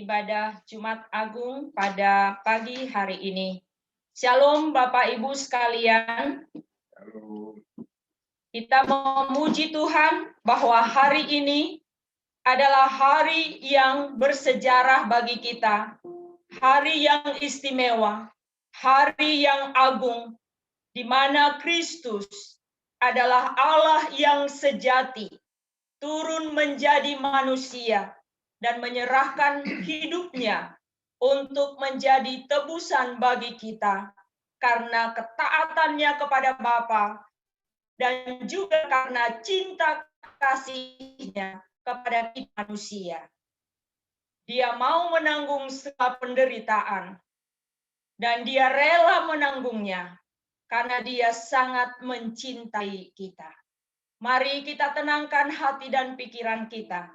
ibadah Jumat Agung pada pagi hari ini. Shalom Bapak Ibu sekalian. Kita memuji Tuhan bahwa hari ini adalah hari yang bersejarah bagi kita. Hari yang istimewa, hari yang agung, di mana Kristus adalah Allah yang sejati, turun menjadi manusia, dan menyerahkan hidupnya untuk menjadi tebusan bagi kita karena ketaatannya kepada Bapa dan juga karena cinta kasihnya kepada kita manusia. Dia mau menanggung segala penderitaan dan dia rela menanggungnya karena dia sangat mencintai kita. Mari kita tenangkan hati dan pikiran kita.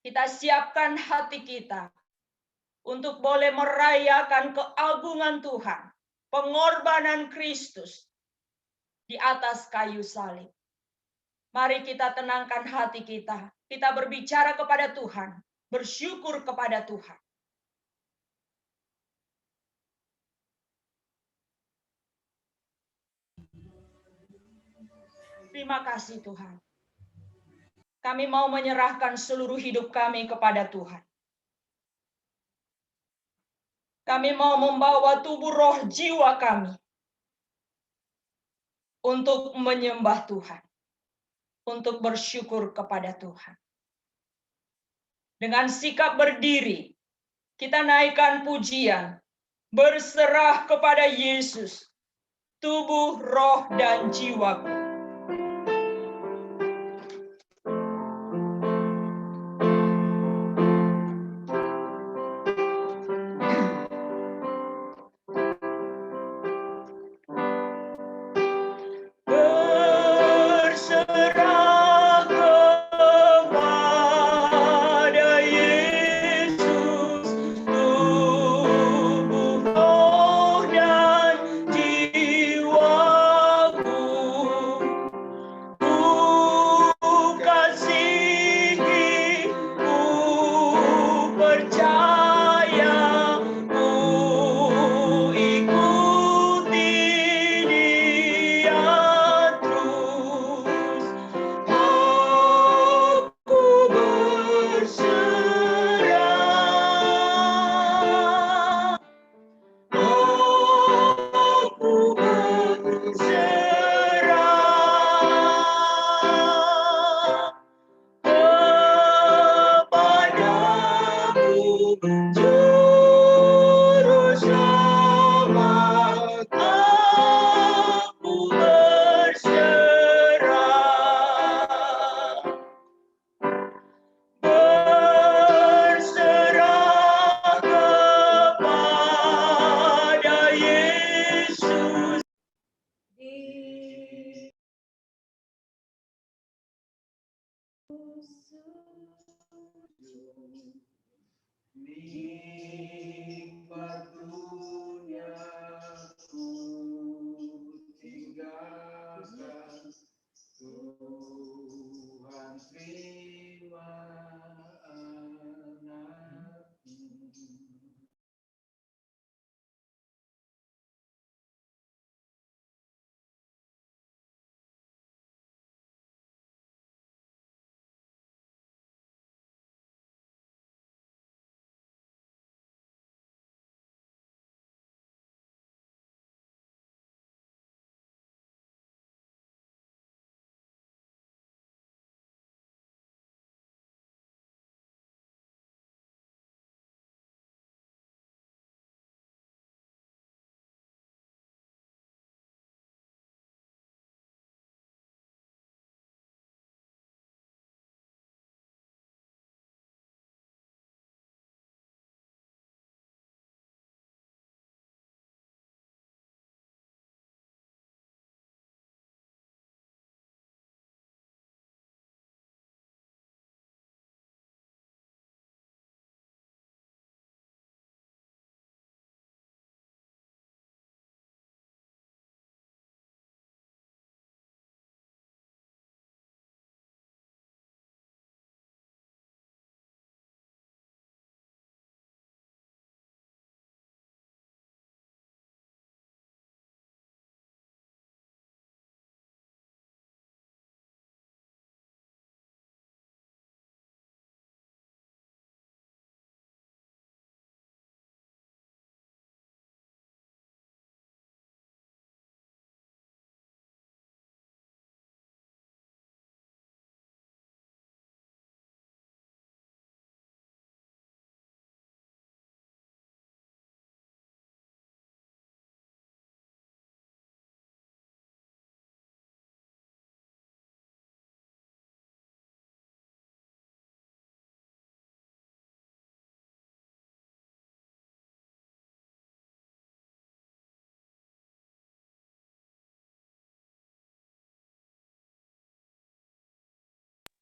Kita siapkan hati kita untuk boleh merayakan keagungan Tuhan, pengorbanan Kristus di atas kayu salib. Mari kita tenangkan hati kita. Kita berbicara kepada Tuhan, bersyukur kepada Tuhan. Terima kasih Tuhan. Kami mau menyerahkan seluruh hidup kami kepada Tuhan. Kami mau membawa tubuh, roh, jiwa kami untuk menyembah Tuhan, untuk bersyukur kepada Tuhan. Dengan sikap berdiri, kita naikkan pujian, berserah kepada Yesus, tubuh, roh, dan jiwaku. Tubuh, roh, dan jiwaku.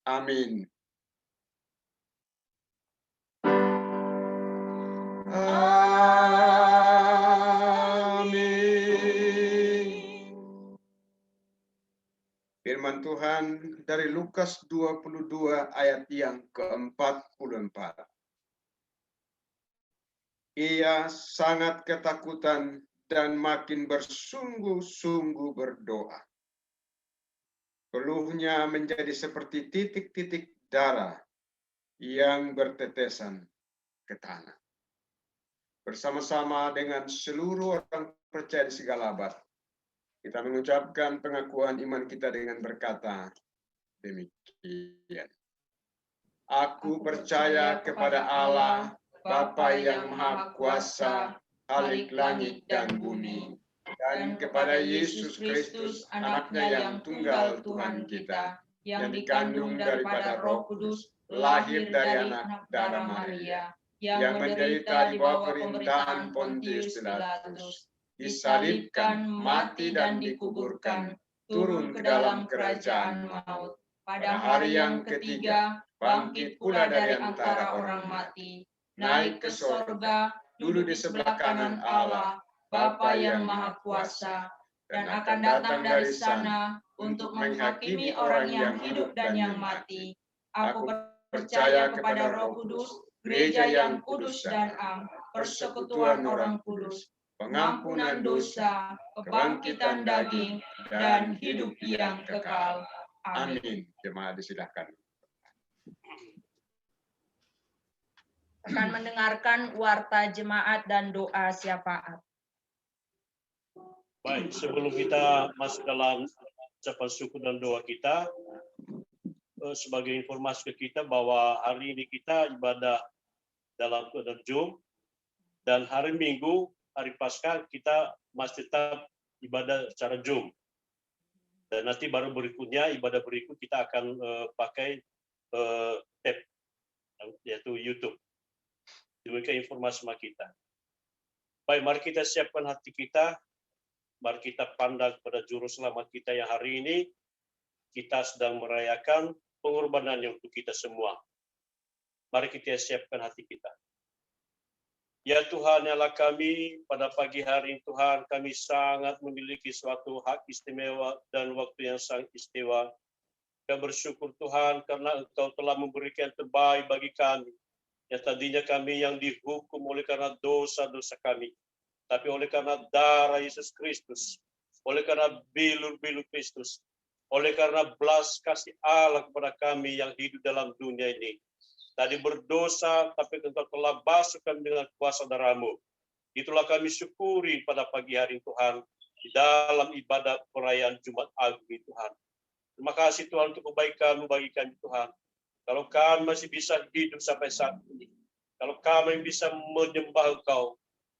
Amin. Amin. Firman Tuhan dari Lukas 22 ayat yang ke-44. Ia sangat ketakutan dan makin bersungguh-sungguh berdoa. Peluhnya menjadi seperti titik-titik darah yang bertetesan ke tanah. Bersama-sama dengan seluruh orang percaya di segala abad, kita mengucapkan pengakuan iman kita dengan berkata demikian. Aku percaya kepada Allah, Bapa yang Maha Kuasa, Khalik langit dan bumi, dan kepada Yesus Kristus, anaknya yang tunggal Tuhan kita, yang dikandung daripada Roh Kudus, lahir dari anak darah Maria, yang menderita di bawah pemerintahan Pontius Pilatus, disalibkan, mati dan dikuburkan, turun ke dalam kerajaan maut. Pada hari yang ketiga, bangkit pula dari antara orang mati, naik ke sorga, duduk di sebelah kanan Allah, Bapa yang Maha Kuasa, dan akan datang dari sana untuk menghakimi orang yang hidup dan yang mati. Aku percaya kepada Roh Kudus, gereja yang kudus dan am, persekutuan orang kudus, pengampunan dosa, kebangkitan daging, dan hidup yang kekal. Amin. Jemaat disilahkan. Akan mendengarkan warta jemaat dan doa syafaat. Baik, sebelum kita masuk dalam ucapan syukur dan doa kita, sebagai informasi ke kita bahwa hari ini kita ibadah dalam keadaan Zoom, dan hari Minggu, hari Paskah, kita masih tetap ibadah secara Zoom. Dan nanti baru berikutnya, ibadah berikut kita akan pakai tab, yaitu YouTube. Demikian informasi sama kita. Baik, mari kita siapkan hati kita. Mari kita pandang kepada Juru Selamat kita yang hari ini kita sedang merayakan pengorbanannya untuk kita semua. Mari kita siapkan hati kita. Ya Tuhan, Allah kami, pada pagi hari ini Tuhan, kami sangat memiliki suatu hak istimewa dan waktu yang sangat istimewa. Kami bersyukur Tuhan karena Engkau telah memberikan terbaik bagi kami. Yang tadinya kami yang dihukum oleh karena dosa-dosa kami. Tapi oleh karena darah Yesus Kristus, oleh karena bilur-bilur Kristus, oleh karena belas kasih Allah kepada kami yang hidup dalam dunia ini. Tadi berdosa, tapi Engkau telah basuh kami dengan kuasa darah-Mu. Itulah kami syukuri pada pagi hari Tuhan, di dalam ibadah perayaan Jumat Agung Tuhan. Terima kasih Tuhan untuk kebaikan-Mu bagi kami Tuhan. Kalau kami masih bisa hidup sampai saat ini, kalau kami bisa menyembah Engkau,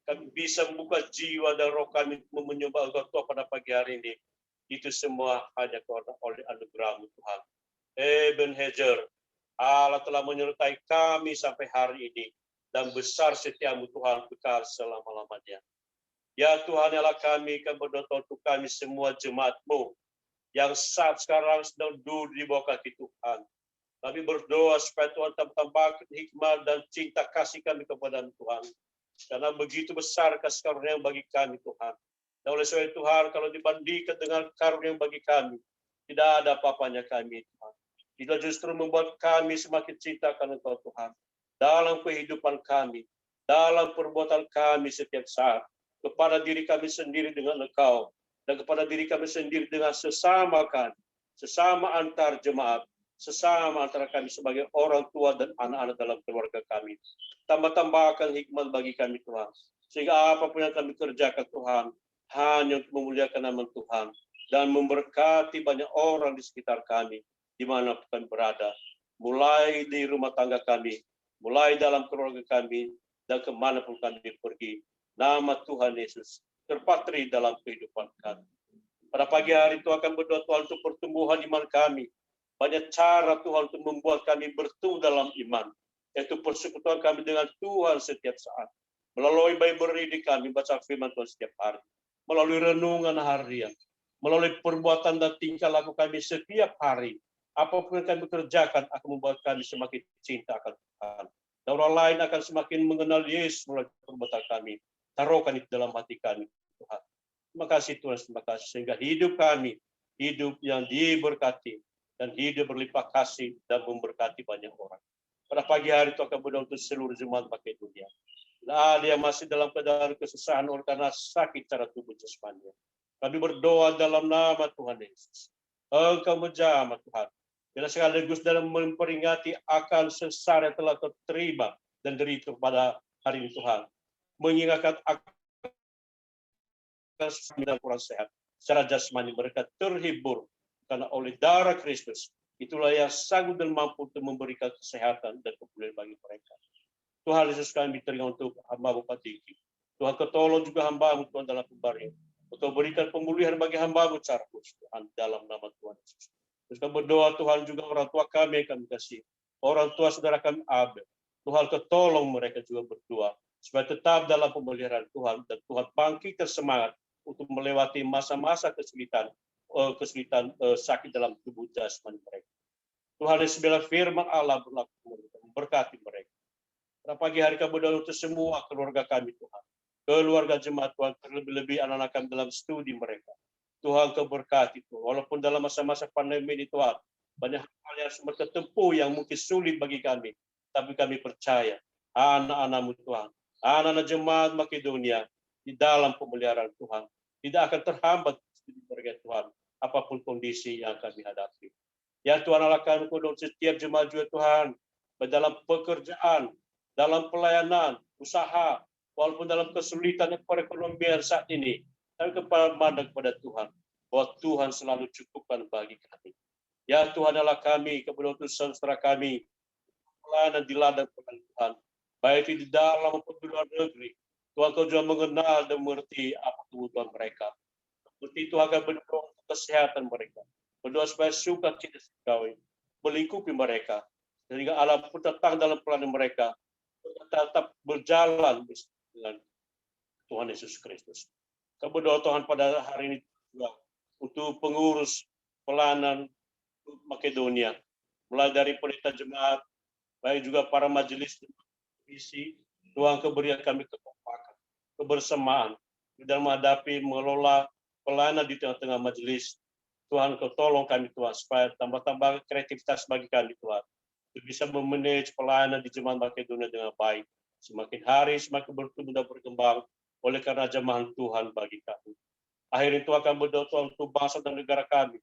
kami bisa membuka jiwa dan roh kami menyembah Engkau Tuhan pada pagi hari ini, itu semua hanya oleh anugerah-Mu Tuhan. Ebenezer, Allah telah menyertai kami sampai hari ini, dan besar setiamu Tuhan kekal selama-lamanya. Ya Tuhan, Allah kami akan berdoa untuk kami semua jemaat-Mu yang saat sekarang sedang duduk di bawah kaki Tuhan. Kami berdoa supaya Tuhan tambahkan hikmat dan cinta kasih kami kepada Tuhan. Karena begitu besar kasih karunia bagi kami Tuhan. Dan oleh sebab itu Tuhan, kalau dibandingkan dengan karunia bagi kami, tidak ada apa-apanya kami Tuhan. Itu justru membuat kami semakin cinta karena Engkau Tuhan. Dalam kehidupan kami, dalam perbuatan kami setiap saat, kepada diri kami sendiri dengan Engkau, dan kepada diri kami sendiri dengan sesama kami, sesama antar jemaat, sesama antara kami sebagai orang tua dan anak-anak dalam keluarga kami. Tambah-tambahkan hikmat bagi kami Tuhan. Sehingga apapun yang kami kerjakan Tuhan, hanya untuk memuliakan nama Tuhan, dan memberkati banyak orang di sekitar kami, di mana kami berada, mulai di rumah tangga kami, mulai dalam keluarga kami, dan kemanapun kami pergi. Nama Tuhan Yesus terpatri dalam kehidupan kami. Pada pagi hari itu akan berdoa Tuhan untuk pertumbuhan iman kami. Banyak cara Tuhan untuk membuat kami bertumbuh dalam iman, yaitu persekutuan kami dengan Tuhan setiap saat. Melalui Bible reading kami, baca firman Tuhan setiap hari. Melalui renungan harian, melalui perbuatan dan tingkah laku kami setiap hari. Apapun yang kami kerjakan akan membuat kami semakin cinta akan Tuhan. Dan orang lain akan semakin mengenal Yesus melalui perbuatan kami. Taruhkan itu dalam hati kami, Tuhan. Terima kasih Tuhan, terima kasih. Sehingga hidup kami, hidup yang diberkati, dan hidup berlimpah kasih dan memberkati banyak orang. Pada pagi hari itu akan berdoa untuk seluruh jemaat Makedonia. Ada yang masih dalam keadaan kesusahan oleh karena sakit secara tubuh jasmani. Kami berdoa dalam nama Tuhan Yesus. Engkau menjamah Tuhan. Dan sekaligus dalam memperingati akan sesar yang telah kau terima dan derita pada hari ini Tuhan. Mengingatkan akan dan kurang sehat. Secara jasmani mereka terhibur karena oleh darah Kristus itulah yang sanggup dan mampu untuk memberikan kesehatan dan kemuliaan bagi mereka. Tuhan Yesus kami teringat untuk hamba Bapak Diki. Tuhan kau tolong juga hamba-Mu Tuhan dalam pemberian. Untuk berikan pemulihan bagi hamba-Mu secara khusus Tuhan dalam nama Tuhan Yesus. Terus kami berdoa Tuhan juga orang tua kami yang kami kasih. Orang tua saudara kami Abel. Tuhan kau tolong mereka juga berdoa. Supaya tetap dalam pemeliharaan Tuhan. Dan Tuhan bangkitkan semangat untuk melewati masa-masa kesulitan sakit dalam tubuh jasmani mereka. Tuhan Yesus bilang firman Allah berlaku mereka. Memberkati mereka. Pada pagi hari kami berdoa untuk semua keluarga kami Tuhan. Keluarga jemaat Tuhan. Terlebih-lebih anak-anak kami dalam studi mereka. Tuhan kau berkati Tuhan. Walaupun dalam masa-masa pandemi ini Tuhan, banyak hal yang harus mereka tempuh yang mungkin sulit bagi kami. Tapi kami percaya, anak-anak-Mu Tuhan, anak-anak jemaat Makedonia, di dalam pemeliharaan Tuhan, tidak akan terhambat studi mereka Tuhan, apapun kondisi yang kami hadapi. Ya Tuhan Allah kami kudus setiap jemaat juga Tuhan, dalam pekerjaan, dalam pelayanan, usaha, walaupun dalam kesulitan perekonomian saat ini, kami memandang kepada Tuhan, bahwa Tuhan selalu cukupkan bagi kami. Ya Tuhan Allah kami, kepada saudara kami, pelayanan di ladang Tuhan, baik di dalam maupun di luar negeri, Tuhan kau juga mengenal dan mengerti apa kebutuhan mereka. Seperti itu akan berdoa untuk kesehatan mereka, berdoa supaya sukacita Kau melingkupi mereka, sehingga Allah pun datang dalam pelayanan mereka, tetap berjalan dengan Tuhan Yesus Kristus. Kami berdoa Tuhan pada hari ini juga untuk pengurus pelayanan Makedonia, mulai dari pendeta jemaat, baik juga para majelis misi. Tuhan kau berikan kami kekompakan, kebersamaan dalam menghadapi mengelola pelayanan di tengah-tengah majelis. Tuhan kau tolong kami Tuhan supaya tambah-tambah kreativitas bagi kami Tuhan, untuk bisa memanage pelayanan di jemaat Makedonia dengan baik. Semakin hari semakin bertumbuh dan berkembang oleh karena jemaat Tuhan bagi kami. Akhirnya Tuhan akan berdoa Tuhan untuk bangsa dan negara kami,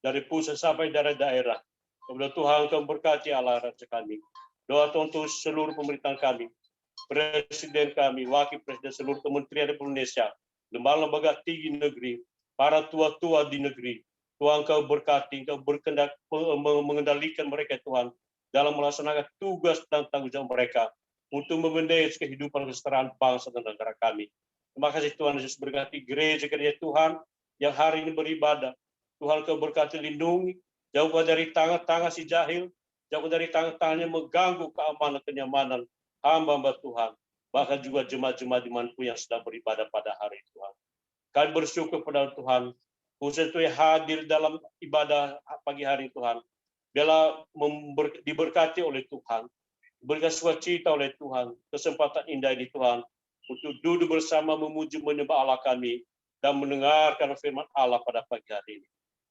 dari pusat sampai daerah-daerah. Kemudian Tuhan kau berkati Allah raja kami. Doa Tuhan untuk seluruh pemerintahan kami, Presiden kami, Wakil Presiden seluruh Kementerian Republik Indonesia, lembaga-lembaga tinggi negeri, para tua-tua di negeri. Tuhan kau berkati, kau berkendak mengendalikan mereka Tuhan, dalam melaksanakan tugas dan tanggung jawab mereka, untuk memanage kehidupan kesetaraan bangsa dan negara kami. Terima kasih Tuhan Yesus, berkati gereja-gereja Tuhan yang hari ini beribadah. Tuhan kau berkati lindungi, jauhkan dari tangan-tangan si jahil, jauhkan dari tangan-tangan yang mengganggu keamanan, kenyamanan hamba-hamba Tuhan, bahkan juga jemaat-jemaat dimanapun yang sedang beribadah pada hari Tuhan. Kami bersyukur pada Tuhan, khusus itu yang hadir dalam ibadah pagi hari Tuhan, biarlah diberkati oleh Tuhan, berikan sukacita oleh Tuhan, kesempatan indah ini Tuhan, untuk duduk bersama memuji menyembah Allah kami, dan mendengarkan firman Allah pada pagi hari ini.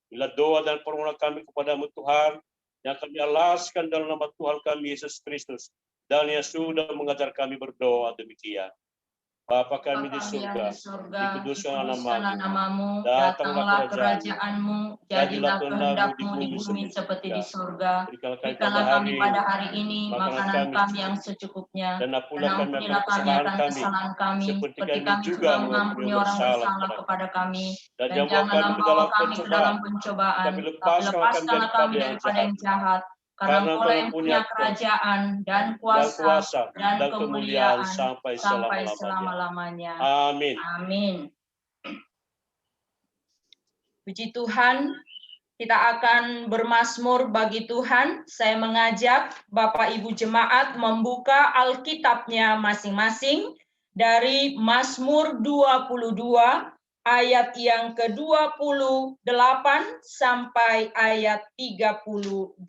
Bila doa dan permohonan kami kepada-Mu Tuhan, yang kami alaskan dalam nama Tuhan kami Yesus Kristus, dan yang sudah mengajar kami berdoa demikian. Bapa kami di surga, dikuduskanlah nama-Mu, datanglah kerajaan-Mu, jadilah kehendak-Mu di bumi seperti di surga. Berikanlah kami pada hari ini makanan kami yang secukupnya, dan ampunilah kami akan kesalahan kami, seperti kami juga mengampuni orang bersalah kepada kami, dan janganlah membawa kami ke dalam pencobaan, tapi lepaskanlah kami daripada yang jahat. Karena Engkau yang punya kerajaan dan kuasa dan kemuliaan sampai selama-lamanya. Amin. Amin. Puji Tuhan, kita akan bermazmur bagi Tuhan. Saya mengajak Bapak Ibu Jemaat membuka Alkitabnya masing-masing dari Mazmur 22 ayat yang ke-28 sampai ayat 32.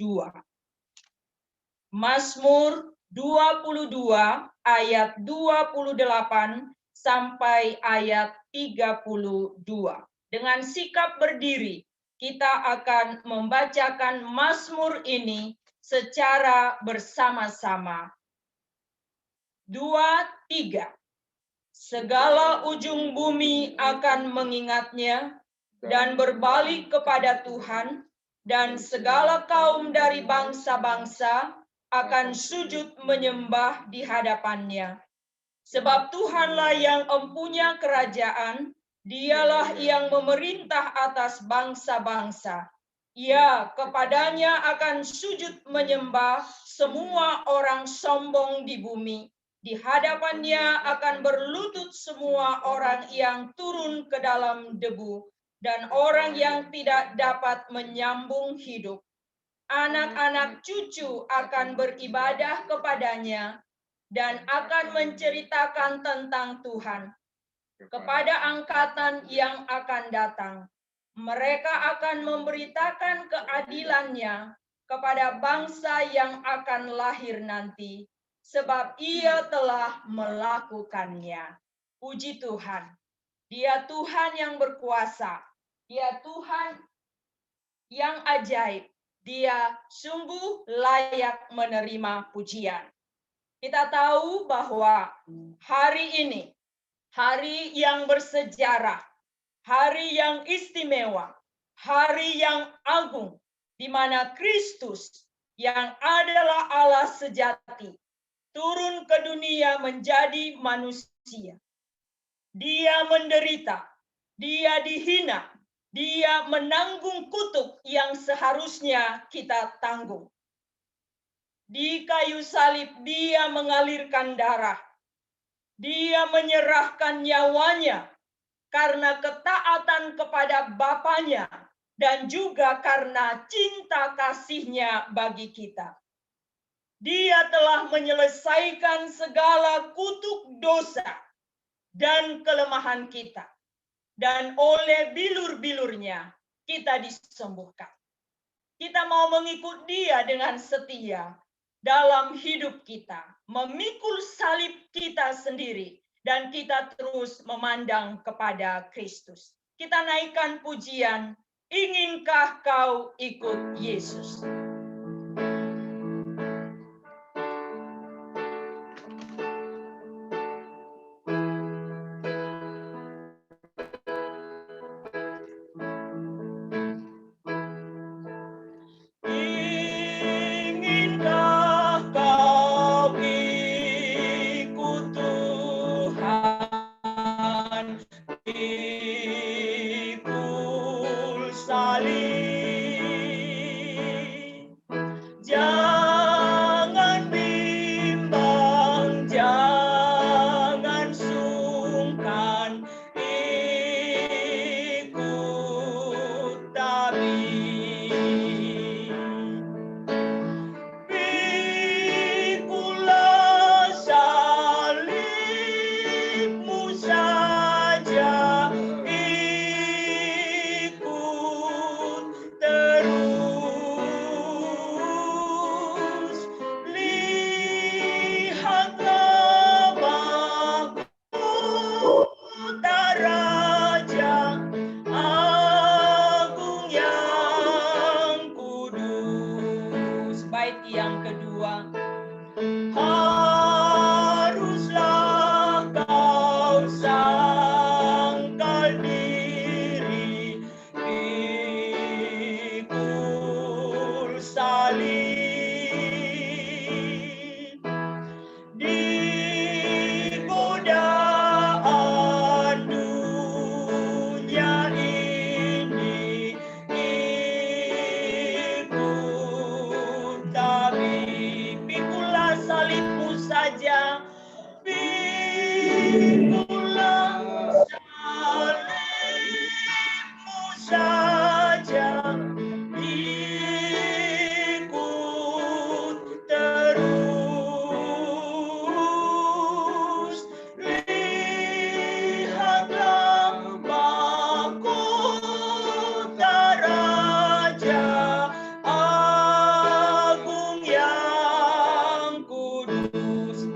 Mazmur 22 ayat 28 sampai ayat 32. Dengan sikap berdiri, kita akan membacakan Mazmur ini secara bersama-sama. 2, 3. Segala ujung bumi akan mengingatnya dan berbalik kepada Tuhan, dan segala kaum dari bangsa-bangsa akan sujud menyembah di hadapannya. Sebab Tuhanlah yang empunya kerajaan, dialah yang memerintah atas bangsa-bangsa. Ya, kepadanya akan sujud menyembah semua orang sombong di bumi. Di hadapannya akan berlutut semua orang yang turun ke dalam debu dan orang yang tidak dapat menyambung hidup. Anak-anak cucu akan beribadah kepadanya dan akan menceritakan tentang Tuhan kepada angkatan yang akan datang. Mereka akan memberitakan keadilannya kepada bangsa yang akan lahir nanti, sebab ia telah melakukannya. Puji Tuhan. Dia Tuhan yang berkuasa. Dia Tuhan yang ajaib. Dia sungguh layak menerima pujian. Kita tahu bahwa hari ini, hari yang bersejarah, hari yang istimewa, hari yang agung, di mana Kristus yang adalah Allah sejati, turun ke dunia menjadi manusia. Dia menderita, dia dihina, dia menanggung kutuk yang seharusnya kita tanggung. Di kayu salib dia mengalirkan darah. Dia menyerahkan nyawanya karena ketaatan kepada Bapanya dan juga karena cinta kasihnya bagi kita. Dia telah menyelesaikan segala kutuk dosa dan kelemahan kita. Dan oleh bilur-bilurnya kita disembuhkan. Kita mau mengikut dia dengan setia dalam hidup kita, memikul salib kita sendiri, dan kita terus memandang kepada Kristus. Kita naikkan pujian, inginkah kau ikut Yesus?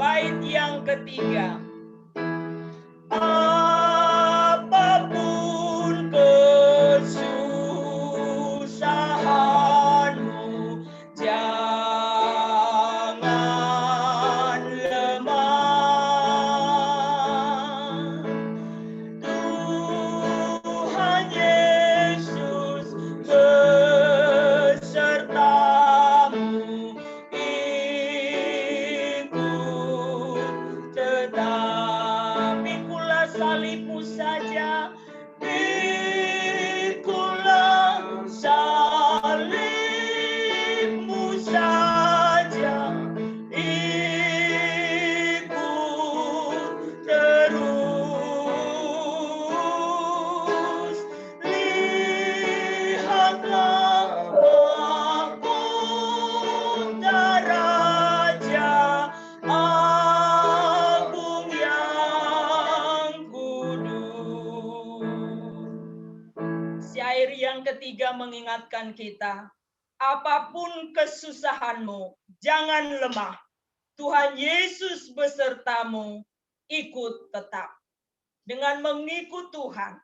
bait yang ketiga. Apapun kesusahanmu, jangan lemah. Tuhan Yesus besertamu, ikut tetap. Pikulah salibmu saja, pikulah salibmu saja, ikut terus. Lihatlah mahkota Raja Agung yang kudus. Syair yang ketiga mengingatkan kita, apapun kesusahanmu, jangan lemah. Tuhan Yesus besertamu, ikut tetap. Dengan mengikut Tuhan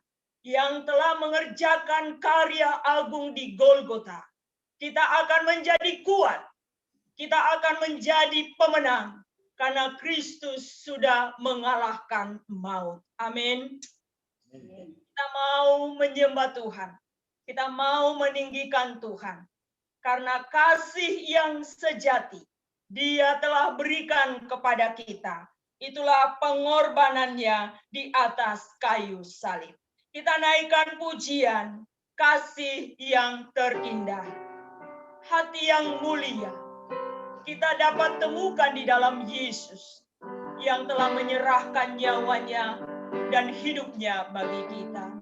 yang telah mengerjakan karya agung di Golgota, kita akan menjadi kuat. Kita akan menjadi pemenang karena Kristus sudah mengalahkan maut. Amin. Kita mau menyembah Tuhan. Kita mau meninggikan Tuhan. Karena kasih yang sejati Dia telah berikan kepada kita. Itulah pengorbanannya di atas kayu salib. Kita naikkan pujian, kasih yang terindah, hati yang mulia. Kita dapat temukan di dalam Yesus yang telah menyerahkan nyawanya dan hidupnya bagi kita.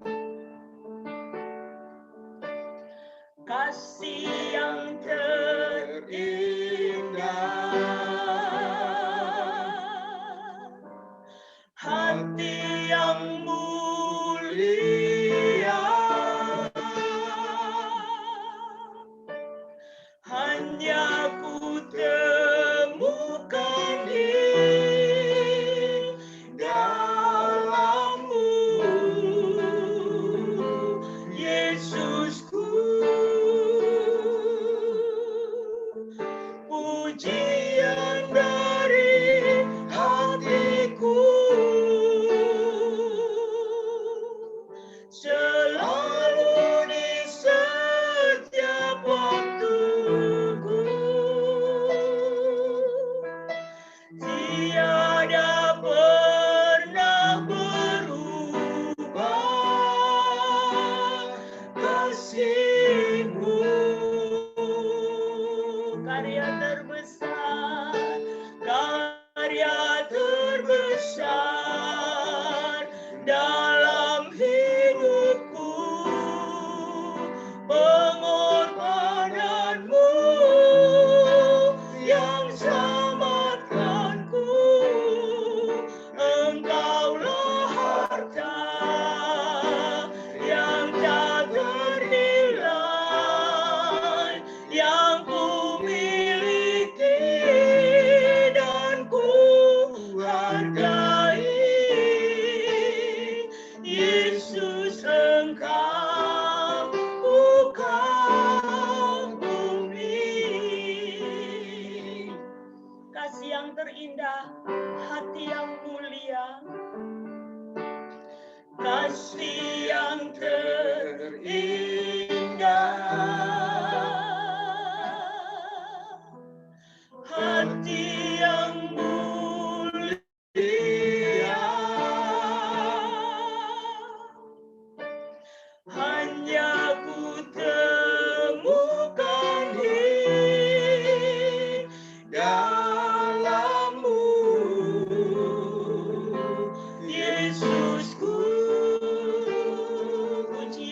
Kasih yang terindah, hati yang mulia, hanya ku temukan di dalam-Mu, Yesusku. Pujian dari hatiku, selalu di setiap waktuku. Tiada pernah berubah kasih-Mu. Karya terbesar dalam hidupku, pengorbanan-Mu yang selamatkanku. Engkaulah harta yang tak ternilai, yang ku miliki dan ku hargai. Yesus, Engkau bukan bumi. Kasih yang terindah, hati yang mulia, kasih yang terindah, hati yang mulia, hanya ku temukan di dalam-Mu, Yesusku. Puji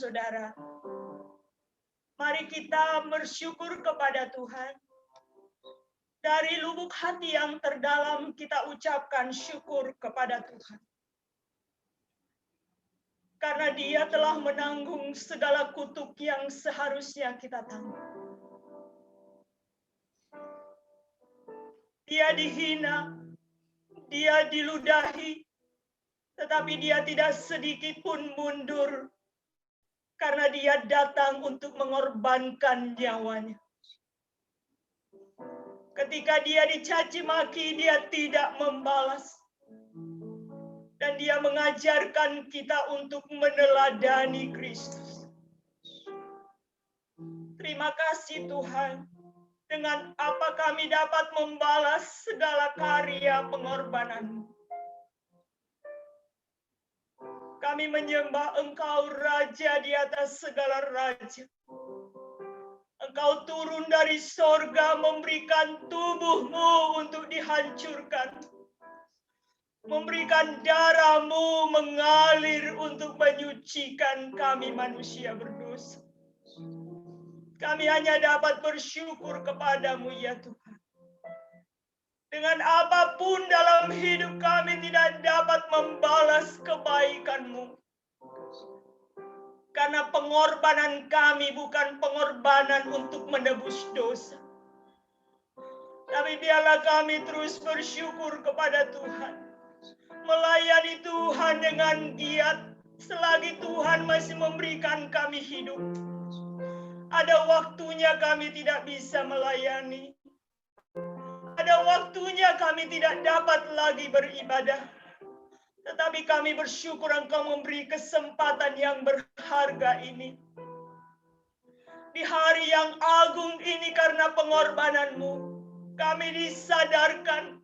saudara. Mari kita bersyukur kepada Tuhan. Dari lubuk hati yang terdalam kita ucapkan syukur kepada Tuhan. Karena Dia telah menanggung segala kutuk yang seharusnya kita tanggung. Dia dihina, Dia diludahi, tetapi Dia tidak sedikit pun mundur. Karena Dia datang untuk mengorbankan nyawanya. Ketika Dia dicaci maki, Dia tidak membalas. Dan Dia mengajarkan kita untuk meneladani Kristus. Terima kasih Tuhan. Dengan apa kami dapat membalas segala karya pengorbanan-Mu. Kami menyembah Engkau Raja di atas segala raja. Engkau turun dari sorga memberikan tubuh-Mu untuk dihancurkan. Memberikan darah-Mu mengalir untuk menyucikan kami manusia berdosa. Kami hanya dapat bersyukur kepadamu ya Tuhan. Dengan apapun dalam hidup kami tidak dapat membalas kebaikan-Mu. Karena pengorbanan kami bukan pengorbanan untuk menebus dosa. Tapi biarlah kami terus bersyukur kepada Tuhan. Melayani Tuhan dengan giat selagi Tuhan masih memberikan kami hidup. Ada waktunya kami tidak bisa melayani. Ada waktunya kami tidak dapat lagi beribadah. Tetapi kami bersyukur Engkau memberi kesempatan yang berharga ini. Di hari yang agung ini karena pengorbanan-Mu, kami disadarkan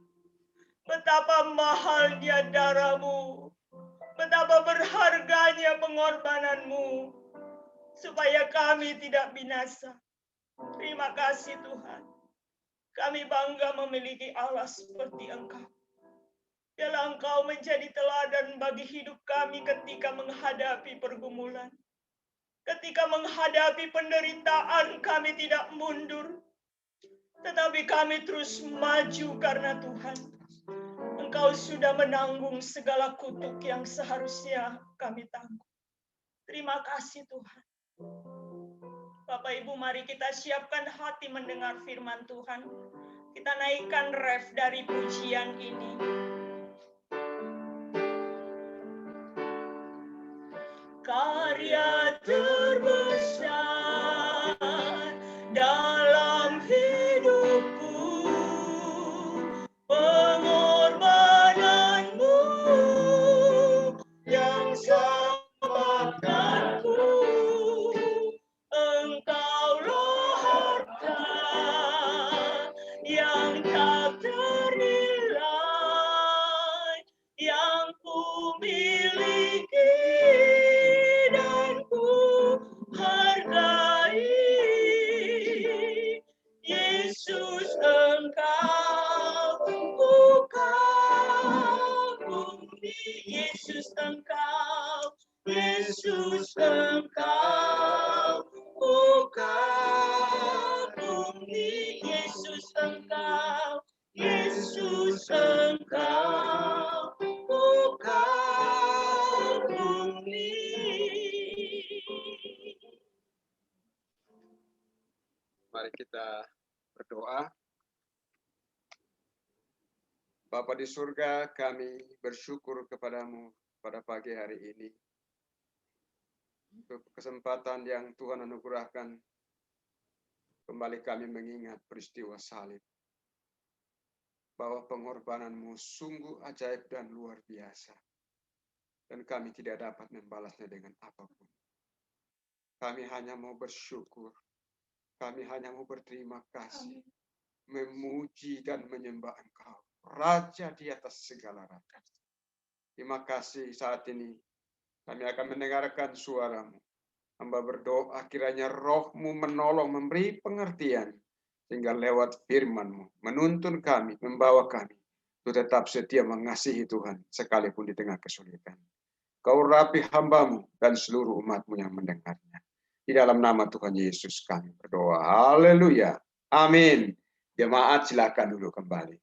betapa mahalnya darah-Mu, betapa berharganya pengorbanan-Mu, supaya kami tidak binasa. Terima kasih Tuhan. Kami bangga memiliki Allah seperti Engkau. Biarlah Engkau menjadi teladan bagi hidup kami ketika menghadapi pergumulan. Ketika menghadapi penderitaan, kami tidak mundur. Tetapi kami terus maju karena Tuhan. Engkau sudah menanggung segala kutuk yang seharusnya kami tanggung. Terima kasih Tuhan. Bapak Ibu, mari kita siapkan hati mendengar firman Tuhan. Kita naikkan ref dari pujian ini. Karya terbesar dalam hidupku, pengorbanan-Mu yang selamatkanku. Engkaulah harta yang tak ternilai, yang ku miliki. Yesus Engkau kagumi, Yesus Engkau kagumi, Yesus Engkau kagumi. Mari kita berdoa. Bapa di surga, kami bersyukur kepadamu pada pagi hari ini. Untuk kesempatan yang Tuhan anugerahkan, kembali kami mengingat peristiwa salib. Bahwa pengorbanan-Mu sungguh ajaib dan luar biasa. Dan kami tidak dapat membalasnya dengan apapun. Kami hanya mau bersyukur. Kami hanya mau berterima kasih, memuji dan menyembah Engkau, Raja di atas segala raja. Terima kasih saat ini kami akan mendengarkan suara-Mu. Hamba berdoa kiranya Roh-Mu menolong, memberi pengertian, sehingga lewat firman-Mu menuntun kami, membawa kami untuk tetap setia mengasihi Tuhan sekalipun di tengah kesulitan. Kau urapi hamba-Mu dan seluruh umat-Mu yang mendengarnya. Di dalam nama Tuhan Yesus kami berdoa. Haleluya. Amin. Jemaat silakan dulu kembali.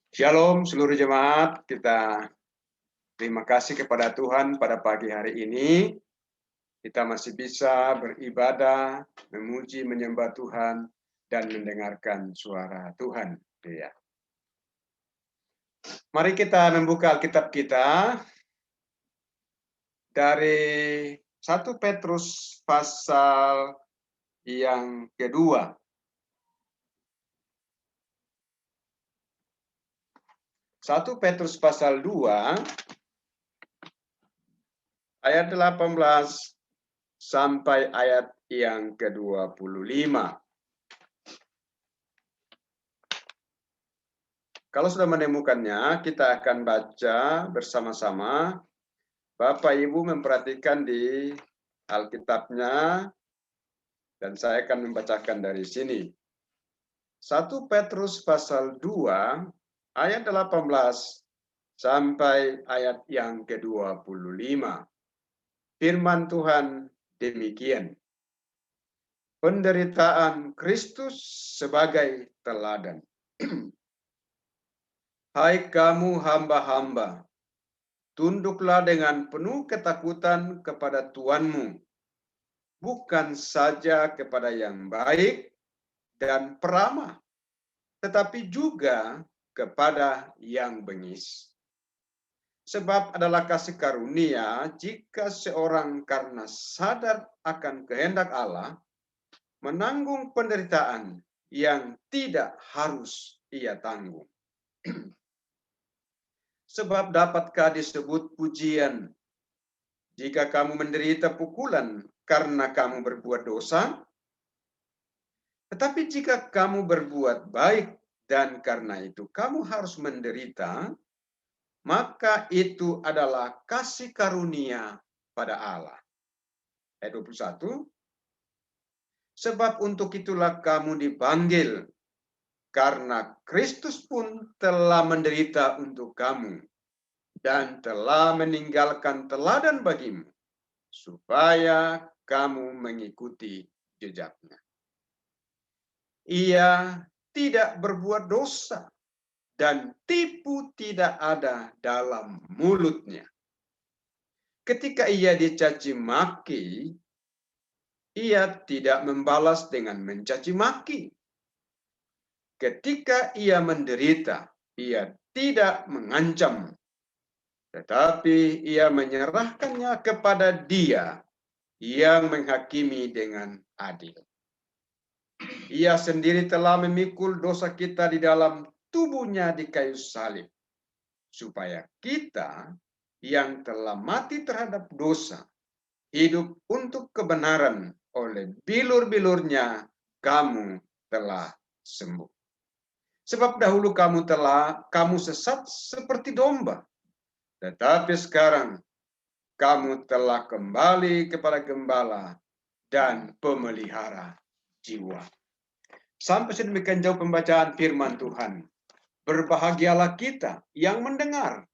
Shalom seluruh jemaat. Kita terima kasih kepada Tuhan pada pagi hari ini. Kita masih bisa beribadah, memuji, menyembah Tuhan, dan mendengarkan suara Tuhan. Ya. Mari kita membuka Alkitab kita dari 1 Petrus pasal yang kedua. 1 Petrus pasal 2 ayat 18 sampai ayat yang ke-25. Kalau sudah menemukannya, kita akan baca bersama-sama. Bapak Ibu memperhatikan di Alkitabnya, dan saya akan membacakan dari sini. 1 Petrus pasal 2 ayat 18 sampai ayat yang ke-25. Firman Tuhan demikian. Penderitaan Kristus sebagai teladan. Hai kamu hamba-hamba, tunduklah dengan penuh ketakutan kepada Tuanmu, bukan saja kepada yang baik dan peramah, tetapi juga kepada yang bengis. Sebab adalah kasih karunia jika seorang karena sadar akan kehendak Allah, menanggung penderitaan yang tidak harus ia tanggung. Sebab dapatkah disebut pujian jika kamu menderita pukulan karena kamu berbuat dosa? Tetapi jika kamu berbuat baik dan karena itu kamu harus menderita, maka itu adalah kasih karunia pada Allah. Ayat 21. Sebab untuk itulah kamu dipanggil, karena Kristus pun telah menderita untuk kamu dan telah meninggalkan teladan bagimu, supaya kamu mengikuti jejaknya. Ia tidak berbuat dosa dan tipu tidak ada dalam mulutnya. Ketika ia dicaci maki, ia tidak membalas dengan mencaci maki. Ketika ia menderita, ia tidak mengancam, tetapi ia menyerahkannya kepada Dia yang menghakimi dengan adil. Ia sendiri telah memikul dosa kita di dalam tubuhnya di kayu salib, supaya kita yang telah mati terhadap dosa, hidup untuk kebenaran. Oleh bilur-bilurnya kamu telah sembuh. Sebab dahulu kamu sesat seperti domba, tetapi sekarang kamu telah kembali kepada gembala dan pemelihara jiwa. Sampai sedemikian jauh pembacaan firman Tuhan. Berbahagialah kita yang mendengar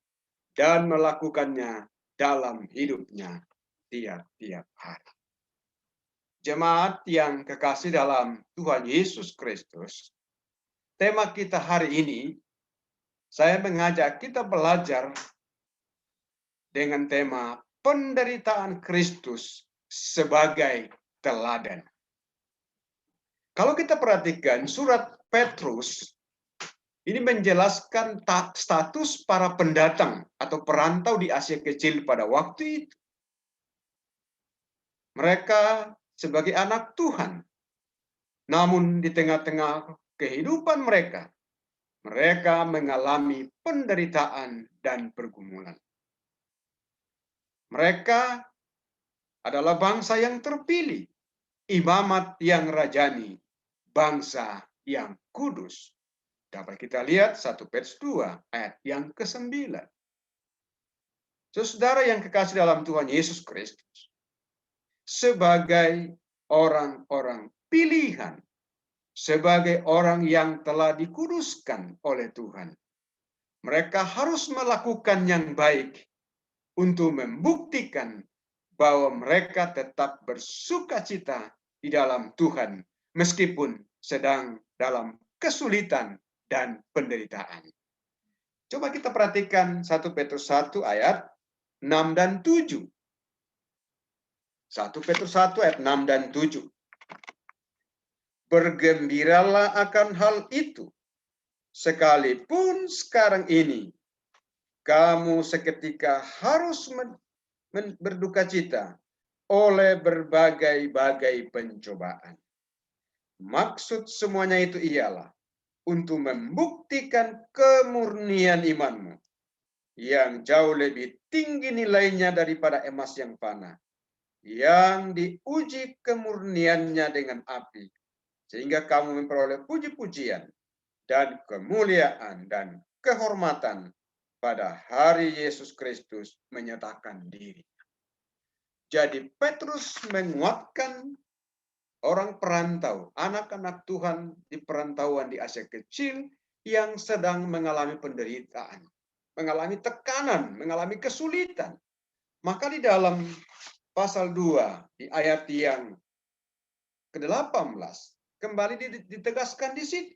dan melakukannya dalam hidupnya tiap-tiap hari. Jemaat yang kekasih dalam Tuhan Yesus Kristus, tema kita hari ini, saya mengajak kita belajar dengan tema penderitaan Kristus sebagai teladan. Kalau kita perhatikan surat Petrus, ini menjelaskan status para pendatang atau perantau di Asia Kecil pada waktu itu. Mereka sebagai anak Tuhan, namun di tengah-tengah kehidupan mereka mengalami penderitaan dan pergumulan. Mereka adalah bangsa yang terpilih, imamat yang rajani, bangsa yang kudus. Dapat kita lihat 1 Petrus 2 ayat yang ke-9. Saudara yang kekasih dalam Tuhan Yesus Kristus, sebagai orang-orang pilihan, sebagai orang yang telah dikuduskan oleh Tuhan. Mereka harus melakukan yang baik untuk membuktikan bahwa mereka tetap bersukacita di dalam Tuhan, meskipun sedang dalam kesulitan dan penderitaan. Coba kita perhatikan 1 Petrus 1 ayat 6 dan 7. 1 Petrus 1 ayat 6 dan 7. Bergembiralah akan hal itu, sekalipun sekarang ini kamu seketika harus berduka cita oleh berbagai-bagai pencobaan. Maksud semuanya itu ialah untuk membuktikan kemurnian imanmu yang jauh lebih tinggi nilainya daripada emas yang fana, yang diuji kemurniannya dengan api, sehingga kamu memperoleh puji-pujian dan kemuliaan dan kehormatan pada hari Yesus Kristus menyatakan diri. Jadi Petrus menguatkan orang perantau, anak-anak Tuhan di perantauan di Asia Kecil yang sedang mengalami penderitaan, mengalami tekanan, mengalami kesulitan. Maka di dalam pasal 2, di ayat yang ke-18, kembali ditegaskan di situ.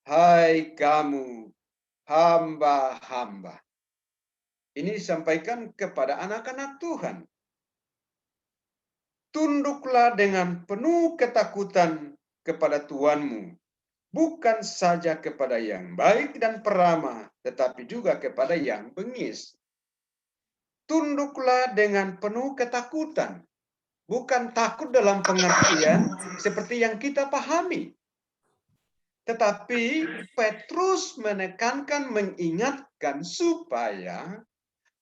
Hai kamu, hamba-hamba. Ini disampaikan kepada anak-anak Tuhan. Tunduklah dengan penuh ketakutan kepada Tuhanmu, bukan saja kepada yang baik dan peramah, tetapi juga kepada yang bengis. Tunduklah dengan penuh ketakutan, bukan takut dalam pengertian seperti yang kita pahami. Tetapi Petrus menekankan, mengingatkan supaya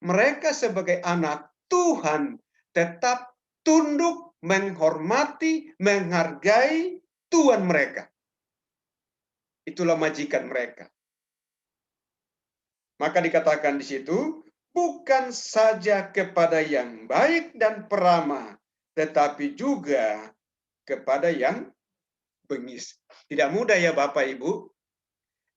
mereka sebagai anak Tuhan tetap tunduk, menghormati, menghargai Tuhan mereka. Itulah majikan mereka. Maka dikatakan di situ, bukan saja kepada yang baik dan peramah, tetapi juga kepada yang bengis. Tidak mudah ya Bapak Ibu.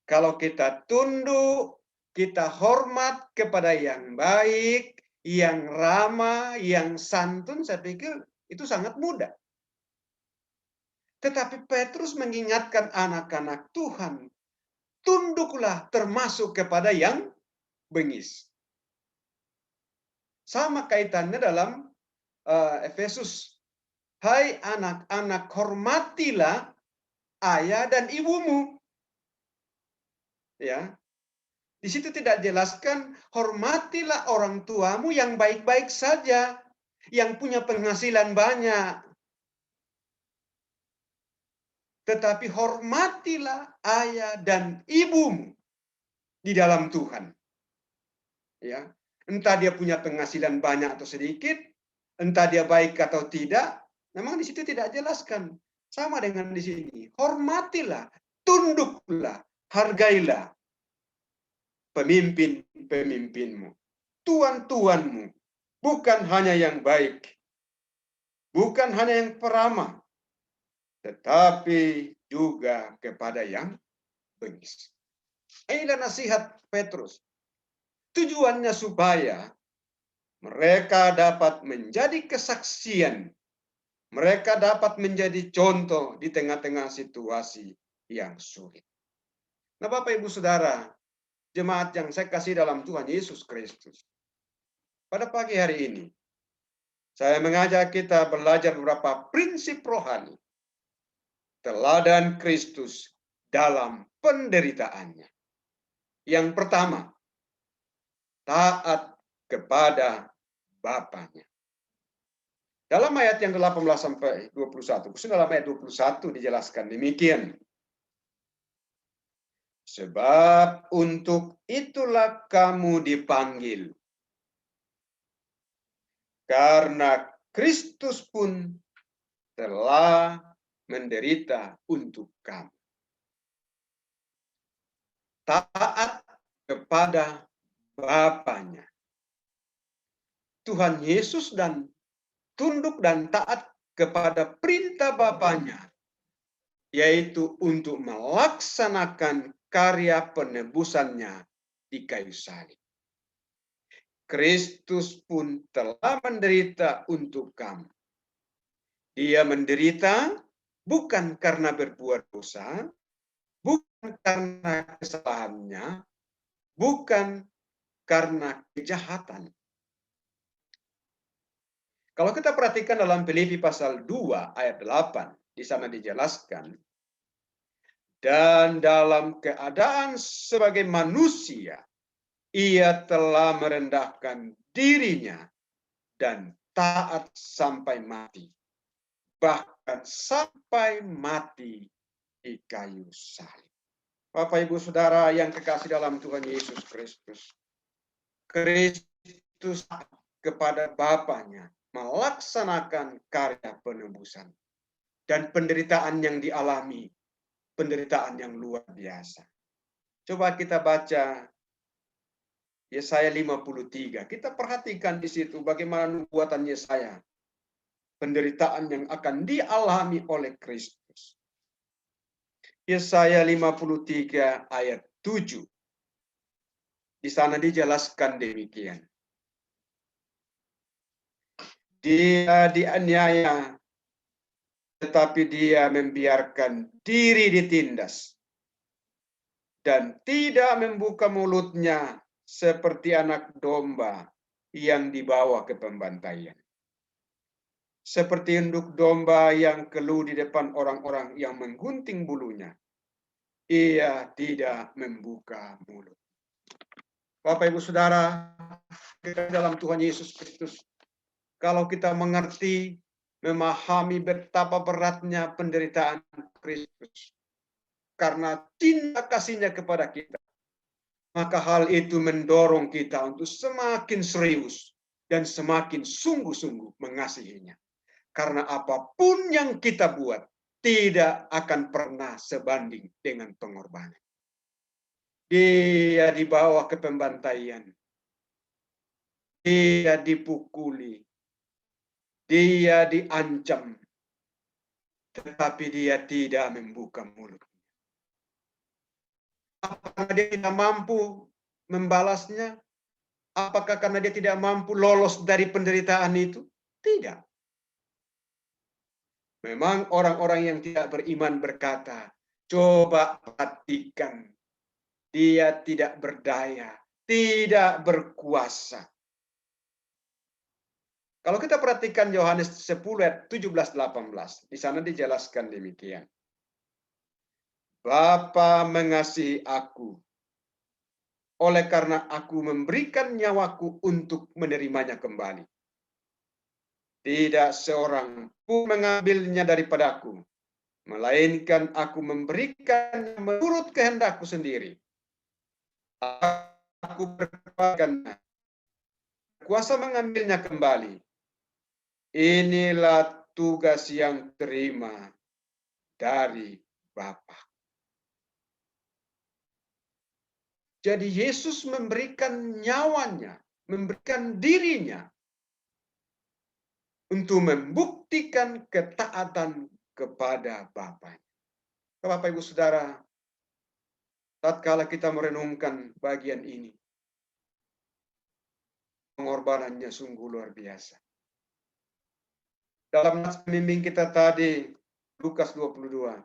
Kalau kita tunduk, kita hormat kepada yang baik, yang ramah, yang santun, saya pikir itu sangat mudah. Tetapi Petrus mengingatkan anak-anak Tuhan, tunduklah termasuk kepada yang bengis. Sama kaitannya dalam Efesus. Hai anak-anak, hormatilah ayah dan ibumu. Ya. Di situ tidak jelaskan, hormatilah orang tuamu yang baik-baik saja, yang punya penghasilan banyak. Tetapi hormatilah ayah dan ibumu di dalam Tuhan. Ya, entah dia punya penghasilan banyak atau sedikit, entah dia baik atau tidak, memang di situ tidak jelaskan. Sama dengan di sini, hormatilah, tunduklah, hargailah pemimpin-pemimpinmu, tuan-tuanmu, bukan hanya yang baik, bukan hanya yang peramah, tetapi juga kepada yang bengis. Inilah nasihat Petrus. Tujuannya supaya mereka dapat menjadi kesaksian, mereka dapat menjadi contoh di tengah-tengah situasi yang sulit. Nah, Bapak Ibu Saudara, jemaat yang saya kasih dalam Tuhan Yesus Kristus. Pada pagi hari ini, saya mengajak kita belajar beberapa prinsip rohani. Teladan Kristus dalam penderitaannya. Yang pertama, taat kepada Bapaknya. Dalam ayat yang 18 sampai 21, khususnya dalam ayat 21 dijelaskan demikian. Sebab untuk itulah kamu dipanggil. Karena Kristus pun telah menderita untuk kamu. Taat kepada Bapaknya. Tuhan Yesus dan tunduk dan taat kepada perintah Bapaknya yaitu untuk melaksanakan karya penebusannya di kayu salib. Kristus pun telah menderita untuk kamu. Dia menderita bukan karena berbuat dosa, bukan karena kesalahannya, bukan karena kejahatan. Kalau kita perhatikan dalam Filipi pasal 2 ayat 8, di sana dijelaskan, dan dalam keadaan sebagai manusia, ia telah merendahkan dirinya dan taat sampai mati, bahkan sampai mati di kayu salib. Bapak, Ibu, Saudara yang kekasih dalam Tuhan Yesus Kristus, Kristus kepada Bapaknya melaksanakan karya penebusan, dan penderitaan yang dialami, penderitaan yang luar biasa. Coba kita baca Yesaya 53. Kita perhatikan di situ bagaimana nubuatan Yesaya, penderitaan yang akan dialami oleh Kristus. Yesaya 53 ayat 7. Di sana dijelaskan demikian. Dia dianiaya, tetapi dia membiarkan diri ditindas dan tidak membuka mulutnya seperti anak domba yang dibawa ke pembantaian. Seperti induk domba yang keluh di depan orang-orang yang menggunting bulunya, ia tidak membuka mulut. Bapak, Ibu, Saudara, dalam Tuhan Yesus Kristus, kalau kita mengerti, memahami betapa beratnya penderitaan Kristus karena cinta kasih-Nya kepada kita, maka hal itu mendorong kita untuk semakin serius dan semakin sungguh-sungguh mengasihinya. Karena apapun yang kita buat tidak akan pernah sebanding dengan pengorbanan. Dia dibawa ke pembantaian, dia dipukuli, dia diancam, tetapi dia tidak membuka mulut. Apakah dia tidak mampu membalasnya? Apakah karena dia tidak mampu lolos dari penderitaan itu? Tidak. Memang orang-orang yang tidak beriman berkata, coba perhatikan, dia tidak berdaya, tidak berkuasa. Kalau kita perhatikan Yohanes 10 ayat 17-18, di sana dijelaskan demikian. Bapa mengasihi aku, oleh karena aku memberikan nyawaku untuk menerimanya kembali. Tidak seorang pun mengambilnya daripadaku, melainkan aku memberikannya menurut kehendakku sendiri. Aku berkuasa mengambilnya kembali. Inilah tugas yang terima dari Bapa. Jadi Yesus memberikan nyawanya, memberikan dirinya untuk membuktikan ketaatan kepada Bapaknya. Bapak, Ibu, Saudara, tatkala kita merenungkan bagian ini, pengorbanannya sungguh luar biasa. Dalam nas pembimbing kita tadi, Lukas 22,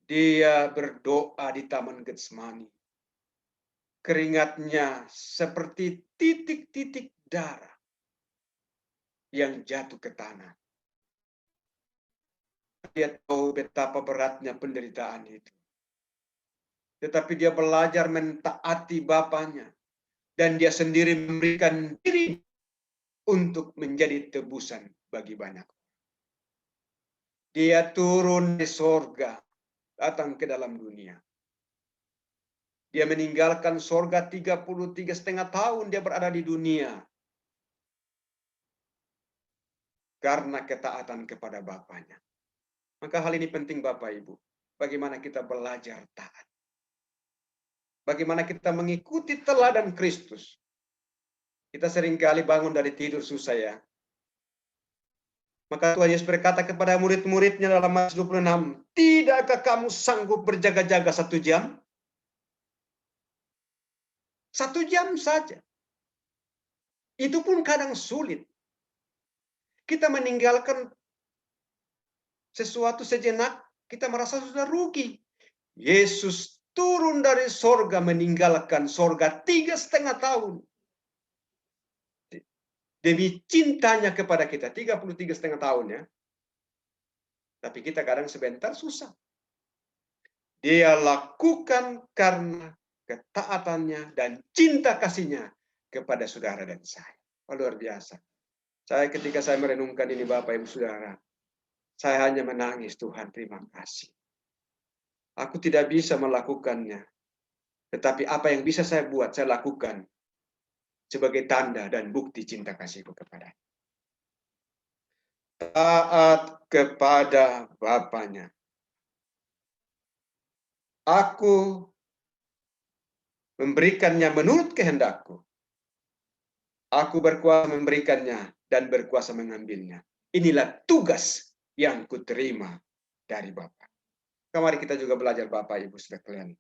dia berdoa di Taman Getsemani. Keringatnya seperti titik-titik darah yang jatuh ke tanah. Dia tahu betapa beratnya penderitaan itu. Tetapi dia belajar mentaati Bapaknya. Dan dia sendiri memberikan diri untuk menjadi tebusan bagi banyak. Dia turun di sorga, datang ke dalam dunia. Dia meninggalkan sorga 33,5 tahun dia berada di dunia. Karena ketaatan kepada Bapaknya. Maka hal ini penting Bapak Ibu. Bagaimana kita belajar taat. Bagaimana kita mengikuti teladan Kristus. Kita seringkali bangun dari tidur susah ya. Maka Tuhan Yesus berkata kepada murid-muridnya dalam Matius 26, tidakkah kamu sanggup berjaga-jaga 1 jam? 1 jam saja. Itu pun kadang sulit. Kita meninggalkan sesuatu sejenak, kita merasa sudah rugi. Yesus turun dari sorga, meninggalkan sorga 3,5 tahun. Demi cintanya kepada kita, 33,5 tahun ya. Tapi kita kadang sebentar susah. Dia lakukan karena ketaatannya dan cinta kasihnya kepada saudara dan saya. Oh, luar biasa. Ketika saya merenungkan ini Bapak Ibu Saudara, saya hanya menangis, Tuhan terima kasih. Aku tidak bisa melakukannya. Tetapi apa yang bisa saya buat, saya lakukan sebagai tanda dan bukti cinta kasihku kepadanya. Taat kepada Bapaknya. Aku memberikannya menurut kehendakku. Aku berkuasa memberikannya dan berkuasa mengambilnya. Inilah tugas yang kuterima dari Bapa. Mari kita juga belajar Bapak Ibu sekalian.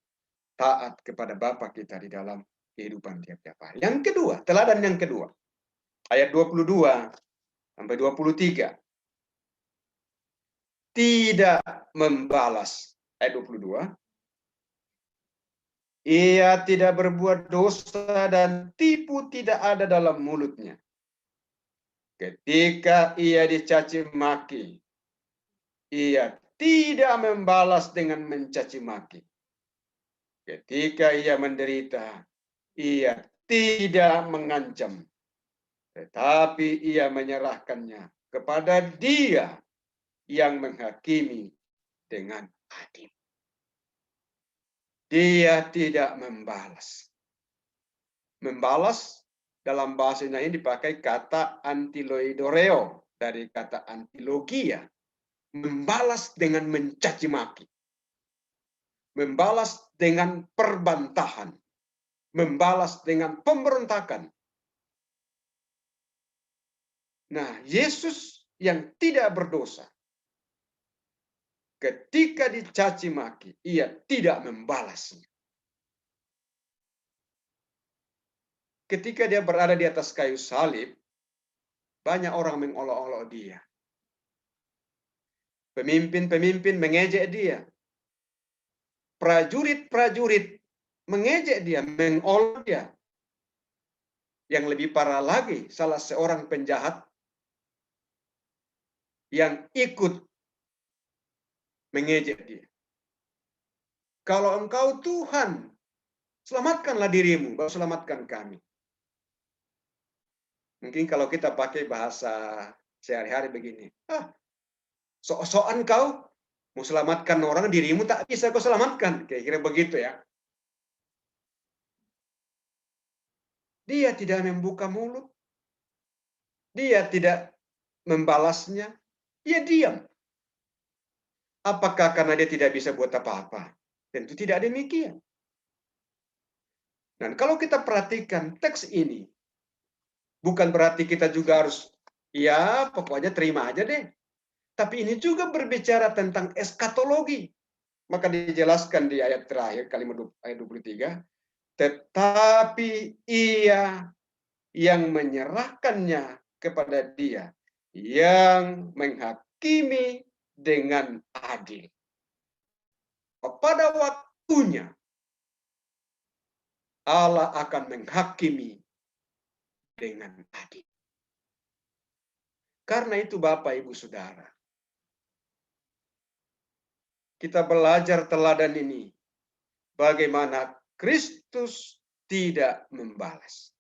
Taat kepada Bapa kita di dalam kehidupan tiap-tiap hari. Yang kedua, teladan yang kedua. Ayat 22 sampai 23. Tidak membalas. Ayat 22. Ia tidak berbuat dosa dan tipu tidak ada dalam mulutnya. Ketika ia dicaci maki, ia tidak membalas dengan mencaci maki. Ketika ia menderita, ia tidak mengancam, tetapi ia menyerahkannya kepada Dia yang menghakimi dengan adil. Dia tidak membalas. Membalas dalam bahasa ini dipakai kata antiloidoreo dari kata antilogia. Membalas dengan mencaci maki. Membalas dengan perbantahan. Membalas dengan pemberontakan. Nah, Yesus yang tidak berdosa, ketika dicaci maki, ia tidak membalasnya. Ketika dia berada di atas kayu salib, banyak orang mengolok-olok dia. Pemimpin-pemimpin mengejek dia. Prajurit-prajurit mengejek dia, mengolok dia. Yang lebih parah lagi, salah seorang penjahat yang ikut mengejek dia. Kalau engkau Tuhan, selamatkanlah dirimu, baru selamatkan kami. Mungkin kalau kita pakai bahasa sehari-hari begini, sok-sokan kau mau selamatkan orang, dirimu tak bisa kau selamatkan. Kira-kira begitu ya. Dia tidak membuka mulut. Dia tidak membalasnya. Dia diam. Apakah karena dia tidak bisa buat apa-apa? Tentu tidak demikian. Dan kalau kita perhatikan teks ini, bukan berarti kita juga harus, ya pokoknya terima aja deh. Tapi ini juga berbicara tentang eskatologi. Maka dijelaskan di ayat terakhir, kalimat ayat 23. Tetapi ia yang menyerahkannya kepada Dia, yang menghakimi dengan adil. Pada waktunya, Allah akan menghakimi dengan adil. Karena itu Bapak Ibu Saudara, kita belajar teladan ini, bagaimana Kristus tidak membalas.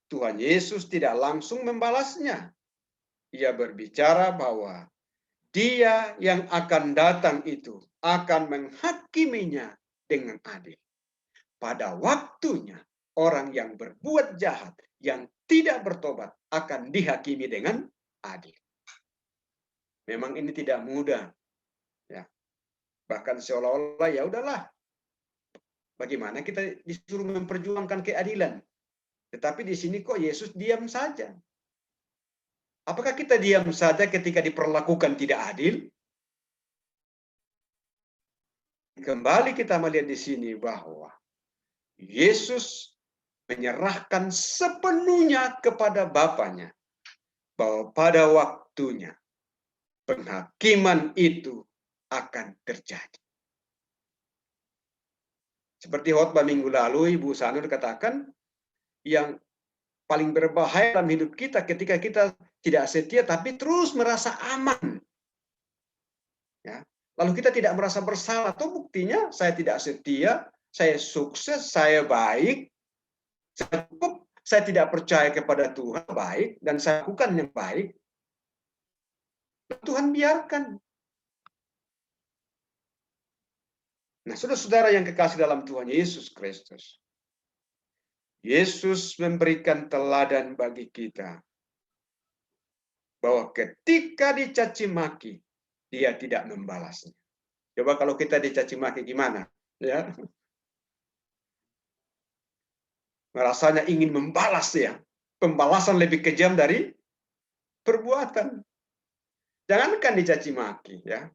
Tuhan Yesus tidak langsung membalasnya. Ia berbicara bahwa Dia yang akan datang itu akan menghakiminya dengan adil. Pada waktunya, orang yang berbuat jahat, yang tidak bertobat, akan dihakimi dengan adil. Memang ini tidak mudah. Ya. Bahkan seolah-olah ya udahlah. Bagaimana kita disuruh memperjuangkan keadilan? Tetapi di sini kok Yesus diam saja. Apakah kita diam saja ketika diperlakukan tidak adil? Kembali kita melihat di sini bahwa Yesus menyerahkan sepenuhnya kepada Bapanya, bahwa pada waktunya penghakiman itu akan terjadi. Seperti khotbah minggu lalu, Ibu Sanur katakan, yang paling berbahaya dalam hidup kita ketika kita tidak setia tapi terus merasa aman. Ya. Lalu kita tidak merasa bersalah. Atau buktinya saya tidak setia, saya sukses, saya baik, saya cukup, saya tidak percaya kepada Tuhan baik, dan saya lakukan yang baik. Tuhan biarkan. Nah, saudara-saudara yang kekasih dalam Tuhan Yesus Kristus, Yesus memberikan teladan bagi kita bahwa ketika dicaci maki, dia tidak membalasnya. Coba kalau kita dicaci maki gimana? Ya, rasanya ingin membalas ya. Pembalasan lebih kejam dari perbuatan. Jangankan dicaci maki ya.